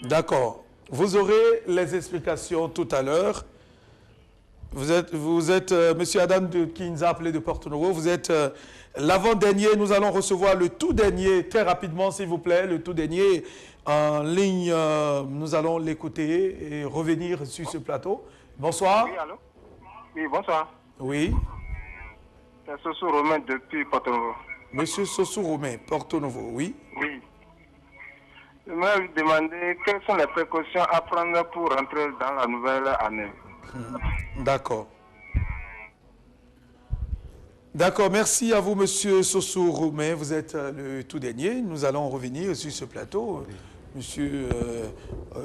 [SPEAKER 1] D'accord. Vous aurez les explications tout à l'heure. Vous êtes Monsieur Adam qui nous a appelé de Porte-Nouveau. Vous êtes l'avant-dernier. Nous allons recevoir le tout dernier, très rapidement s'il vous plaît, le tout dernier en ligne. Nous allons l'écouter et revenir sur ce plateau. Bonsoir.
[SPEAKER 5] Oui, allô? Oui, bonsoir.
[SPEAKER 1] Oui.
[SPEAKER 5] C'est Soso Romain depuis Porto-Nouveau.
[SPEAKER 1] Monsieur Soso Romain, Porto-Nouveau, oui.
[SPEAKER 5] Oui. Je voudrais vous demander quelles sont les précautions à prendre pour entrer dans la nouvelle année.
[SPEAKER 1] D'accord. D'accord, merci à vous, Monsieur Soso Romain. Vous êtes le tout dernier. Nous allons revenir sur ce plateau. Oui. Monsieur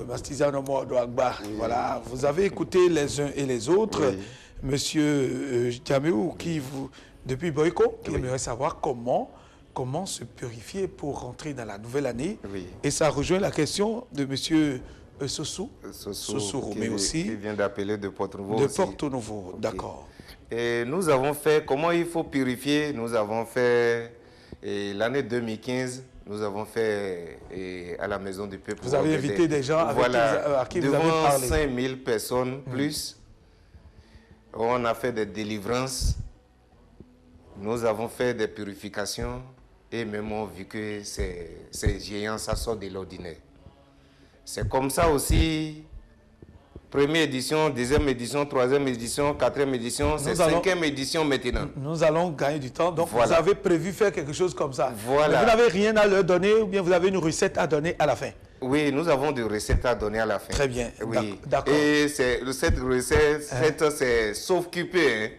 [SPEAKER 1] Mastizane Douagba, voilà, vous avez écouté les uns et les autres. Oui. Monsieur Djaméou, qui vous, depuis Boyko, qui aimerait savoir comment se purifier pour rentrer dans la nouvelle année. Oui. Et ça rejoint la question de Monsieur Soso Romain aussi.
[SPEAKER 2] Qui vient d'appeler de Porto-Nouveau.
[SPEAKER 1] De Porto-Nouveau, okay. D'accord.
[SPEAKER 2] Et nous avons fait, comment il faut purifier, nous avons fait, l'année 2015, nous avons fait à la Maison du Peuple.
[SPEAKER 1] Vous avez invité des gens avec à qui vous avez parlé.
[SPEAKER 2] Devant 5000 personnes plus, on a fait des délivrances, nous avons fait des purifications et même on a vu que ces géants, ça sort de l'ordinaire. C'est comme ça aussi, première édition, deuxième édition, troisième édition, quatrième édition, c'est cinquième édition maintenant.
[SPEAKER 1] Nous allons gagner du temps, donc voilà. Vous avez prévu faire quelque chose comme ça.
[SPEAKER 2] Voilà.
[SPEAKER 1] Mais vous n'avez rien à leur donner ou bien vous avez une recette à donner à la fin?
[SPEAKER 2] Oui, nous avons des recettes à donner à la fin.
[SPEAKER 1] Très bien,
[SPEAKER 2] oui.
[SPEAKER 1] D'accord.
[SPEAKER 2] Et cette recette, c'est s'occuper. Hein.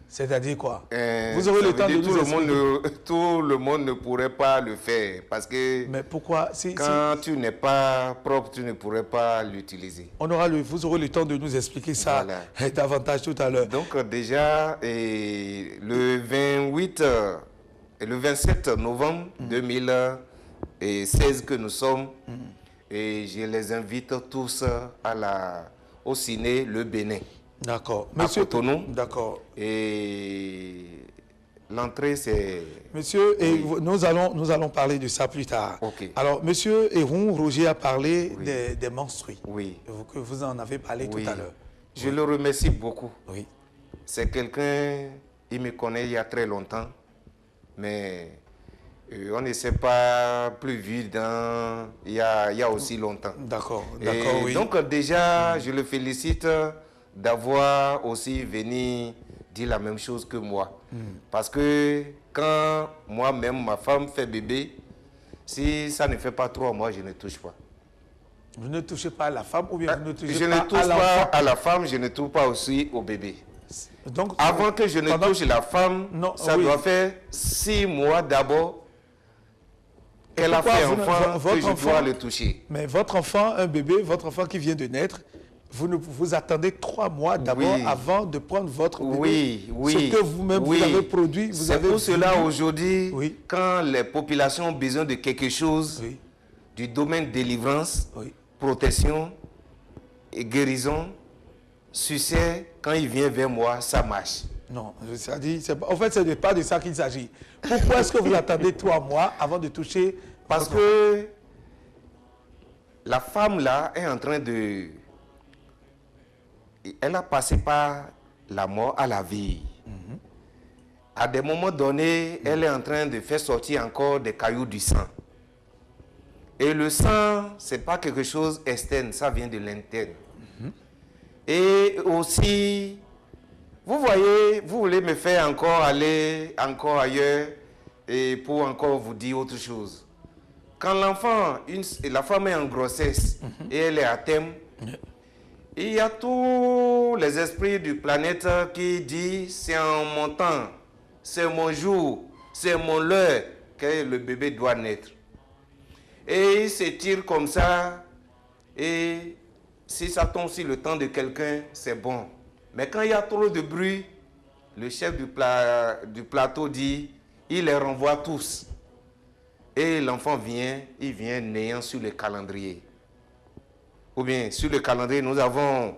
[SPEAKER 1] C'est-à-dire quoi? Vous aurez le temps de nous expliquer.
[SPEAKER 2] Tout le monde ne pourrait pas le faire parce que
[SPEAKER 1] mais pourquoi?
[SPEAKER 2] Quand tu n'es pas propre, tu ne pourrais pas l'utiliser.
[SPEAKER 1] Vous aurez le temps de nous expliquer ça davantage tout à l'heure.
[SPEAKER 2] Donc déjà, le 28 et le 27 novembre 2016 que nous sommes, et je les invite tous au ciné Le Bénin.
[SPEAKER 1] D'accord.
[SPEAKER 2] Monsieur Tonou.
[SPEAKER 1] D'accord.
[SPEAKER 2] Et l'entrée, c'est...
[SPEAKER 1] Monsieur, nous allons parler de ça plus tard.
[SPEAKER 2] Okay.
[SPEAKER 1] Alors, Monsieur Héron Roger a parlé des menstrues.
[SPEAKER 2] Oui.
[SPEAKER 1] Que vous en avez parlé tout à l'heure.
[SPEAKER 2] Je le remercie beaucoup.
[SPEAKER 1] Oui.
[SPEAKER 2] C'est quelqu'un, il me connaît il y a très longtemps, mais on ne s'est pas plus vu il y a aussi longtemps.
[SPEAKER 1] D'accord, oui.
[SPEAKER 2] Donc déjà, je le félicite d'avoir aussi venu dire la même chose que moi. Parce que quand moi-même, ma femme fait bébé, si ça ne fait pas 3 mois, je ne touche pas.
[SPEAKER 1] Vous ne touchez pas à la femme ou bien vous ne touchez
[SPEAKER 2] je
[SPEAKER 1] pas
[SPEAKER 2] ne touche pas à la femme, je ne touche pas aussi au bébé.
[SPEAKER 1] Donc,
[SPEAKER 2] avant que je ne touche la femme, ça doit faire 6 mois d'abord qu'elle a fait enfant que je dois le toucher.
[SPEAKER 1] Mais votre enfant, un bébé, votre enfant qui vient de naître, vous attendez 3 mois d'abord avant de prendre votre bébé. Ce que vous-même vous avez produit.
[SPEAKER 2] C'est pour cela aujourd'hui, quand les populations ont besoin de quelque chose du domaine délivrance, protection et guérison, succès, quand il vient vers moi, ça marche.
[SPEAKER 1] Non, en fait, ce n'est pas de ça qu'il s'agit. Pourquoi est-ce que vous attendez 3 mois avant de toucher?
[SPEAKER 2] Parce que la femme là est en train de... Elle a passé par la mort à la vie. À des moments donnés, elle est en train de faire sortir encore des cailloux du sang. Et le sang, ce n'est pas quelque chose externe, ça vient de l'interne. Et aussi, vous voyez, vous voulez me faire encore aller encore ailleurs et pour encore vous dire autre chose. Quand l'enfant, la femme est en grossesse et elle est à terme, il y a tous les esprits du planète qui disent c'est en mon temps, c'est mon jour, c'est mon heure que le bébé doit naître. Et il s'étire comme ça et si ça tombe sur le temps de quelqu'un, c'est bon. Mais quand il y a trop de bruit, le chef du plateau dit, il les renvoie tous. Et l'enfant vient, il vient néant sur le calendrier. Ou bien, sur le calendrier, nous avons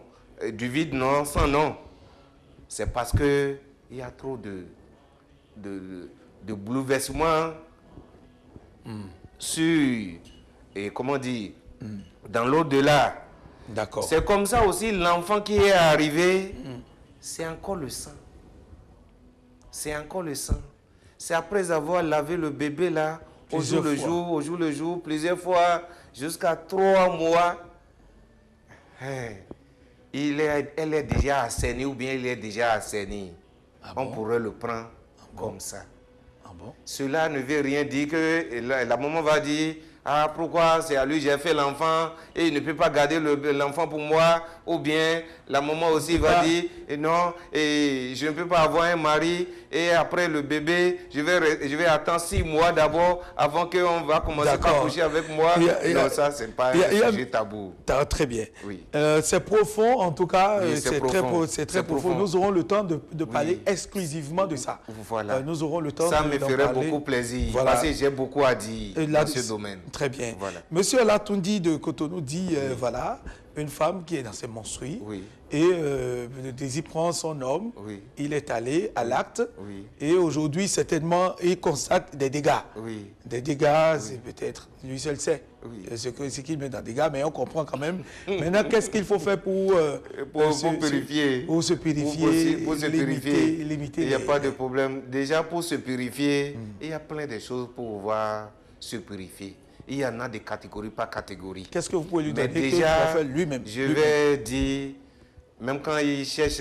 [SPEAKER 2] du vide, non, sans nom. C'est parce qu'il y a trop de bouleversements sur, et comment dire, dans l'au-delà.
[SPEAKER 1] D'accord.
[SPEAKER 2] C'est comme ça aussi, l'enfant qui est arrivé, c'est encore le sang. C'est encore le sang. C'est après avoir lavé le bébé là, au jour le jour, plusieurs fois, jusqu'à 3 mois. Elle est déjà assainie ou bien il est déjà assaini. On pourrait le prendre comme ça. Cela ne veut rien dire que la maman va dire ah, pourquoi c'est à lui j'ai fait l'enfant et il ne peut pas garder l'enfant pour moi, ou bien la maman aussi va dire non, et je ne peux pas avoir un mari et après le bébé je vais attendre 6 mois d'abord avant qu'on va commencer à coucher avec moi. Non, ça c'est pas un sujet tabou.
[SPEAKER 1] Très bien.
[SPEAKER 2] Oui.
[SPEAKER 1] C'est profond en tout cas,
[SPEAKER 2] oui,
[SPEAKER 1] c'est très profond. Nous aurons le temps de parler exclusivement de ça.
[SPEAKER 2] Voilà.
[SPEAKER 1] Nous aurons le temps
[SPEAKER 2] ça me ferait beaucoup plaisir parce que j'ai beaucoup à dire dans ce domaine.
[SPEAKER 1] Très bien.
[SPEAKER 2] Voilà.
[SPEAKER 1] Monsieur Latundi de Cotonou dit, voilà, une femme qui est dans ses menstrues et le désir prend son homme, il est allé à l'acte et aujourd'hui, certainement, il constate des dégâts. Des dégâts, c'est peut-être, lui seul sait ce qu'il met dans des dégâts, mais on comprend quand même. Maintenant, qu'est-ce qu'il faut faire pour
[SPEAKER 2] purifier?
[SPEAKER 1] Pour se purifier,
[SPEAKER 2] pour se purifier.
[SPEAKER 1] Limiter
[SPEAKER 2] il n'y a pas de problème. Déjà, pour se purifier, il y a plein de choses pour pouvoir se purifier. Il y en a des catégories par catégorie.
[SPEAKER 1] Qu'est-ce que vous pouvez lui donner
[SPEAKER 2] déjà,
[SPEAKER 1] faire lui-même?
[SPEAKER 2] Je vais dire, même quand il cherche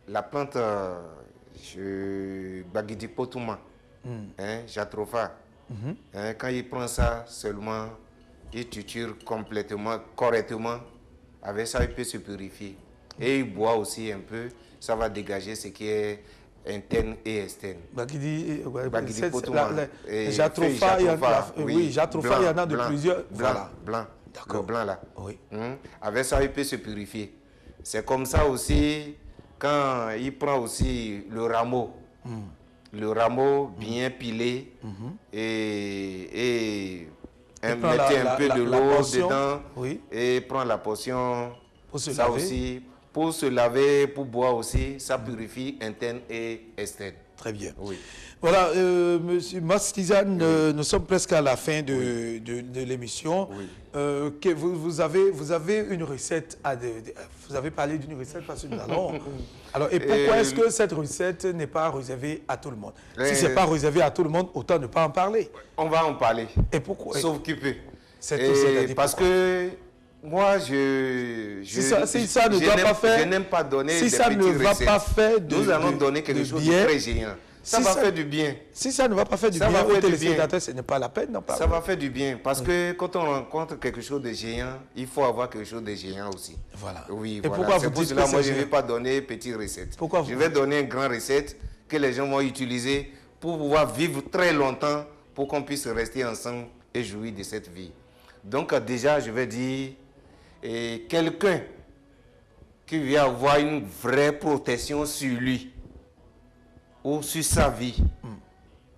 [SPEAKER 2] la plante Bagidi Potuma, Jatropha, quand il prend ça seulement, il triture complètement, correctement. Avec ça, il peut se purifier. Et il boit aussi un peu, ça va dégager ce qui est interne et externe.
[SPEAKER 1] Bagidi
[SPEAKER 2] Potuma.
[SPEAKER 1] Jatropha, il y en a de
[SPEAKER 2] blanc,
[SPEAKER 1] plusieurs.
[SPEAKER 2] Blanc. Le blanc là. Avec ça, il peut se purifier. C'est comme ça aussi, quand il prend aussi le rameau. Le rameau bien pilé et mettez un peu de l'eau dedans et prend la potion.
[SPEAKER 1] Pour se
[SPEAKER 2] ça
[SPEAKER 1] laver.
[SPEAKER 2] Aussi, pour se laver, pour boire aussi, ça purifie interne et externe.
[SPEAKER 1] Très bien.
[SPEAKER 2] Oui.
[SPEAKER 1] Voilà, Monsieur Mastizane, nous sommes presque à la fin de l'émission. Vous avez une recette, vous avez parlé d'une recette parce que nous allons... Alors, et pourquoi est-ce que cette recette n'est pas réservée à tout le monde? Si ce n'est pas réservé à tout le monde, autant ne pas en parler.
[SPEAKER 2] On va en parler.
[SPEAKER 1] Et pourquoi?
[SPEAKER 2] Sauf qu'il peut. Parce que... Moi, je n'aime pas donner des petites recettes. Nous allons donner quelque chose de très géant. Ça va faire du bien.
[SPEAKER 1] Si ça ne va pas faire du bien aux téléspectateurs, ce n'est pas la peine d'en parler.
[SPEAKER 2] Ça va faire du bien. Parce que quand on rencontre quelque chose de géant, il faut avoir quelque chose de géant aussi.
[SPEAKER 1] Voilà.
[SPEAKER 2] Oui,
[SPEAKER 1] et
[SPEAKER 2] voilà.
[SPEAKER 1] Pourquoi vous dites
[SPEAKER 2] cela, moi, je ne vais pas donner petites recettes.
[SPEAKER 1] Pourquoi
[SPEAKER 2] je vais donner une grande recette que les gens vont utiliser pour pouvoir vivre très longtemps, pour qu'on puisse rester ensemble et jouir de cette vie. Donc, déjà, je vais dire... Et quelqu'un qui vient avoir une vraie protection sur lui ou sur sa vie,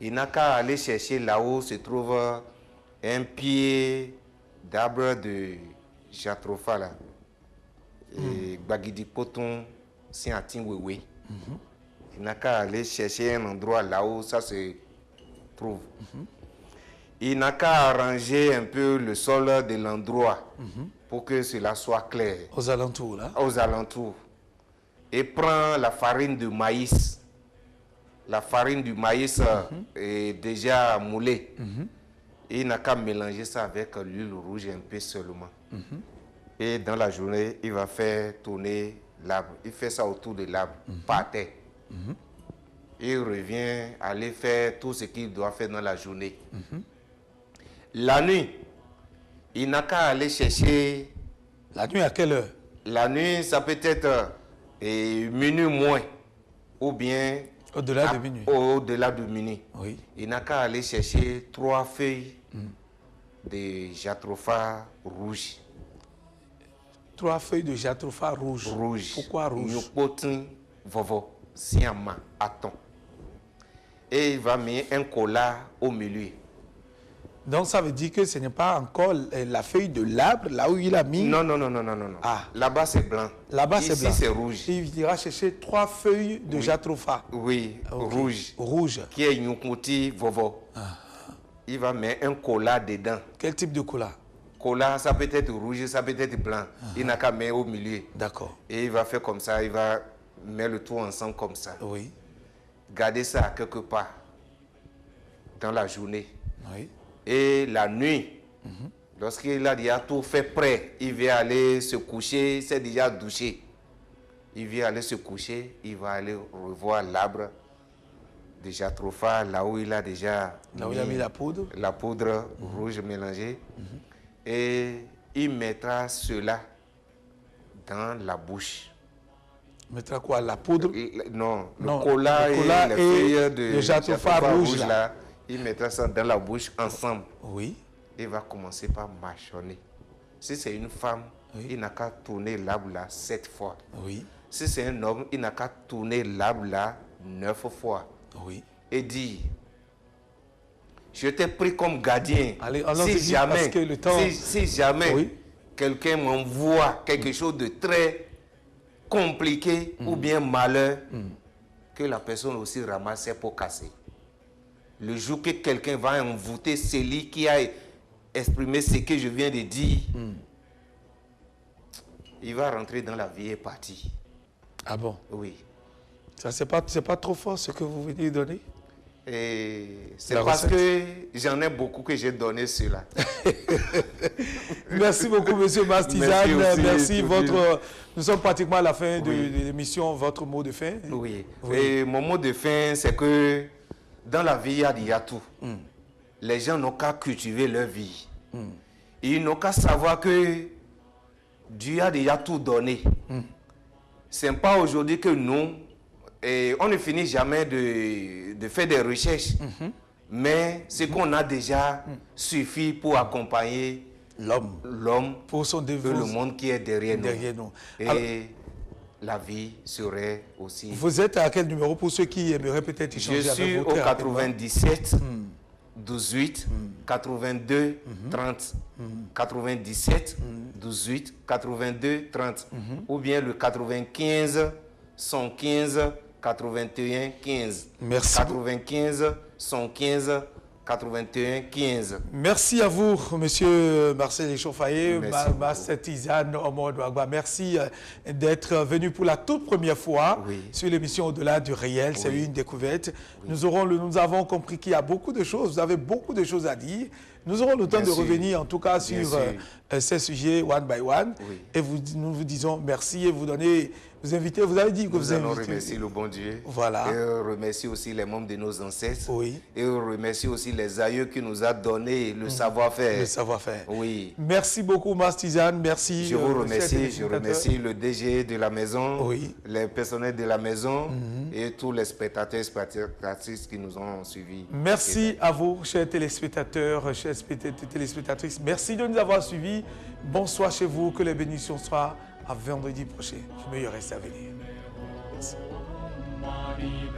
[SPEAKER 2] il n'a qu'à aller chercher là-haut se trouve un pied d'arbre de Jatropha là. Et Bagidi Poton, c'est un Tingwewe. Il n'a qu'à aller chercher un endroit là-haut ça se trouve. Il n'a qu'à arranger un peu le sol de l'endroit pour que cela soit clair.
[SPEAKER 1] Aux alentours, là?
[SPEAKER 2] Aux alentours. Et prend la farine de maïs. la farine du maïs est déjà moulée. Il n'a qu'à mélanger ça avec l'huile rouge un peu seulement. Et dans la journée, il va faire tourner l'arbre. Il fait ça autour de l'arbre, par terre. Il revient aller faire tout ce qu'il doit faire dans la journée. La nuit, il n'a qu'à aller chercher...
[SPEAKER 1] La nuit à quelle heure?
[SPEAKER 2] La nuit, ça peut être minuit moins, ou bien...
[SPEAKER 1] Au-delà de minuit.
[SPEAKER 2] Au-delà de minuit.
[SPEAKER 1] Oui.
[SPEAKER 2] Il n'a qu'à aller chercher 3 feuilles de jatropha rouge.
[SPEAKER 1] 3 feuilles de jatropha rouge. Pourquoi rouge?
[SPEAKER 2] Yopotin vovo, siama, attends. Et il va mettre un collat au milieu.
[SPEAKER 1] Donc ça veut dire que ce n'est pas encore la feuille de l'arbre, là où il a mis...
[SPEAKER 2] Non.
[SPEAKER 1] Ah.
[SPEAKER 2] Là-bas c'est blanc.
[SPEAKER 1] Là-bas c'est blanc.
[SPEAKER 2] Ici c'est rouge.
[SPEAKER 1] Il ira chercher 3 feuilles de jatropha.
[SPEAKER 2] Oui,
[SPEAKER 1] okay.
[SPEAKER 2] rouge.
[SPEAKER 1] Rouge.
[SPEAKER 2] Qui est Nyukmuti vovo. Il va mettre un collat dedans.
[SPEAKER 1] Quel type de collat?
[SPEAKER 2] Collat, ça peut être rouge, ça peut être blanc. Il n'a qu'à mettre au milieu.
[SPEAKER 1] D'accord.
[SPEAKER 2] Et il va faire comme ça, il va mettre le tout ensemble comme ça.
[SPEAKER 1] Oui.
[SPEAKER 2] Gardez ça quelque part dans la journée.
[SPEAKER 1] Oui.
[SPEAKER 2] Et la nuit, lorsqu'il a déjà tout fait prêt, il vient aller se coucher, c'est déjà douché. Il vient aller se coucher, il va aller revoir l'arbre de jatropha, là où il a déjà
[SPEAKER 1] mis la poudre.
[SPEAKER 2] La poudre rouge mélangée. Et il mettra cela dans la bouche.
[SPEAKER 1] Il mettra quoi? La poudre?
[SPEAKER 2] Non, le collat et les feuilles de
[SPEAKER 1] jatropha rouge là.
[SPEAKER 2] Il mettra ça dans la bouche ensemble.
[SPEAKER 1] Oui.
[SPEAKER 2] Il va commencer par mâchonner. Si c'est une femme, il n'a qu'à tourner l'arbre là 7 fois.
[SPEAKER 1] Oui.
[SPEAKER 2] Si c'est un homme, il n'a qu'à tourner l'arbre là 9 fois.
[SPEAKER 1] Oui.
[SPEAKER 2] Et dire, je t'ai pris comme gardien.
[SPEAKER 1] Allez,
[SPEAKER 2] si jamais,
[SPEAKER 1] parce que le temps...
[SPEAKER 2] si jamais quelqu'un m'envoie quelque chose de très compliqué ou bien malheur, que la personne aussi ramasse ses pots cassés. Le jour que quelqu'un va envoûter celui qui a exprimé ce que je viens de dire, il va rentrer dans la vieille partie.
[SPEAKER 1] Ah bon?
[SPEAKER 2] Oui.
[SPEAKER 1] Ça, c'est pas trop fort ce que vous venez de donner?
[SPEAKER 2] Et c'est parce que j'en ai beaucoup que j'ai donné cela.
[SPEAKER 1] Merci beaucoup, monsieur Mastizane. Merci. Nous sommes pratiquement à la fin de l'émission. Votre mot de fin?
[SPEAKER 2] Oui. Et mon mot de fin, c'est que dans la vie, il y a tout. Les gens n'ont qu'à cultiver leur vie. Ils n'ont qu'à savoir que Dieu a déjà tout donné. Ce n'est pas aujourd'hui que nous, on ne finit jamais de faire des recherches, mais ce qu'on a déjà suffit pour accompagner l'homme
[SPEAKER 1] pour son développement,
[SPEAKER 2] le monde qui est derrière nous. Et alors, la vie serait aussi...
[SPEAKER 1] Vous êtes à quel numéro pour ceux qui aimeraient peut-être échanger avec vous?
[SPEAKER 2] Je suis au 97 18 82 30. 97 18 82 30. Ou bien le 95 115 81 15.
[SPEAKER 1] Merci.
[SPEAKER 2] 95 115 81 15.
[SPEAKER 1] Merci à vous, monsieur Marcel Échauffaillé, Mastizane Omodouagba. Merci d'être venu pour la toute première fois sur l'émission Au-delà du réel. C'est une découverte. Nous avons compris qu'il y a beaucoup de choses. Vous avez beaucoup de choses à dire. Nous aurons le temps de revenir en tout cas sur ces sujets one by one. Et nous vous disons merci et vous invitez. Vous avez dit que vous invitez.
[SPEAKER 2] Nous remercions le bon Dieu.
[SPEAKER 1] Voilà.
[SPEAKER 2] Et on remercie aussi les membres de nos ancêtres.
[SPEAKER 1] Oui.
[SPEAKER 2] Et on remercie aussi les aïeux qui nous ont donné le savoir-faire.
[SPEAKER 1] Le savoir-faire.
[SPEAKER 2] Oui.
[SPEAKER 1] Merci beaucoup, Mastizane. Merci.
[SPEAKER 2] Je vous remercie. Je remercie le DG de la maison, les personnels de la maison et tous les spectateurs et spectatrices qui nous ont suivis.
[SPEAKER 1] Merci à vous, chers téléspectateurs, chères téléspectatrices. Merci de nous avoir suivis. Bonsoir chez vous. Que les bénédictions soient à vendredi prochain. Je me reste à venir. Merci.
[SPEAKER 7] Mani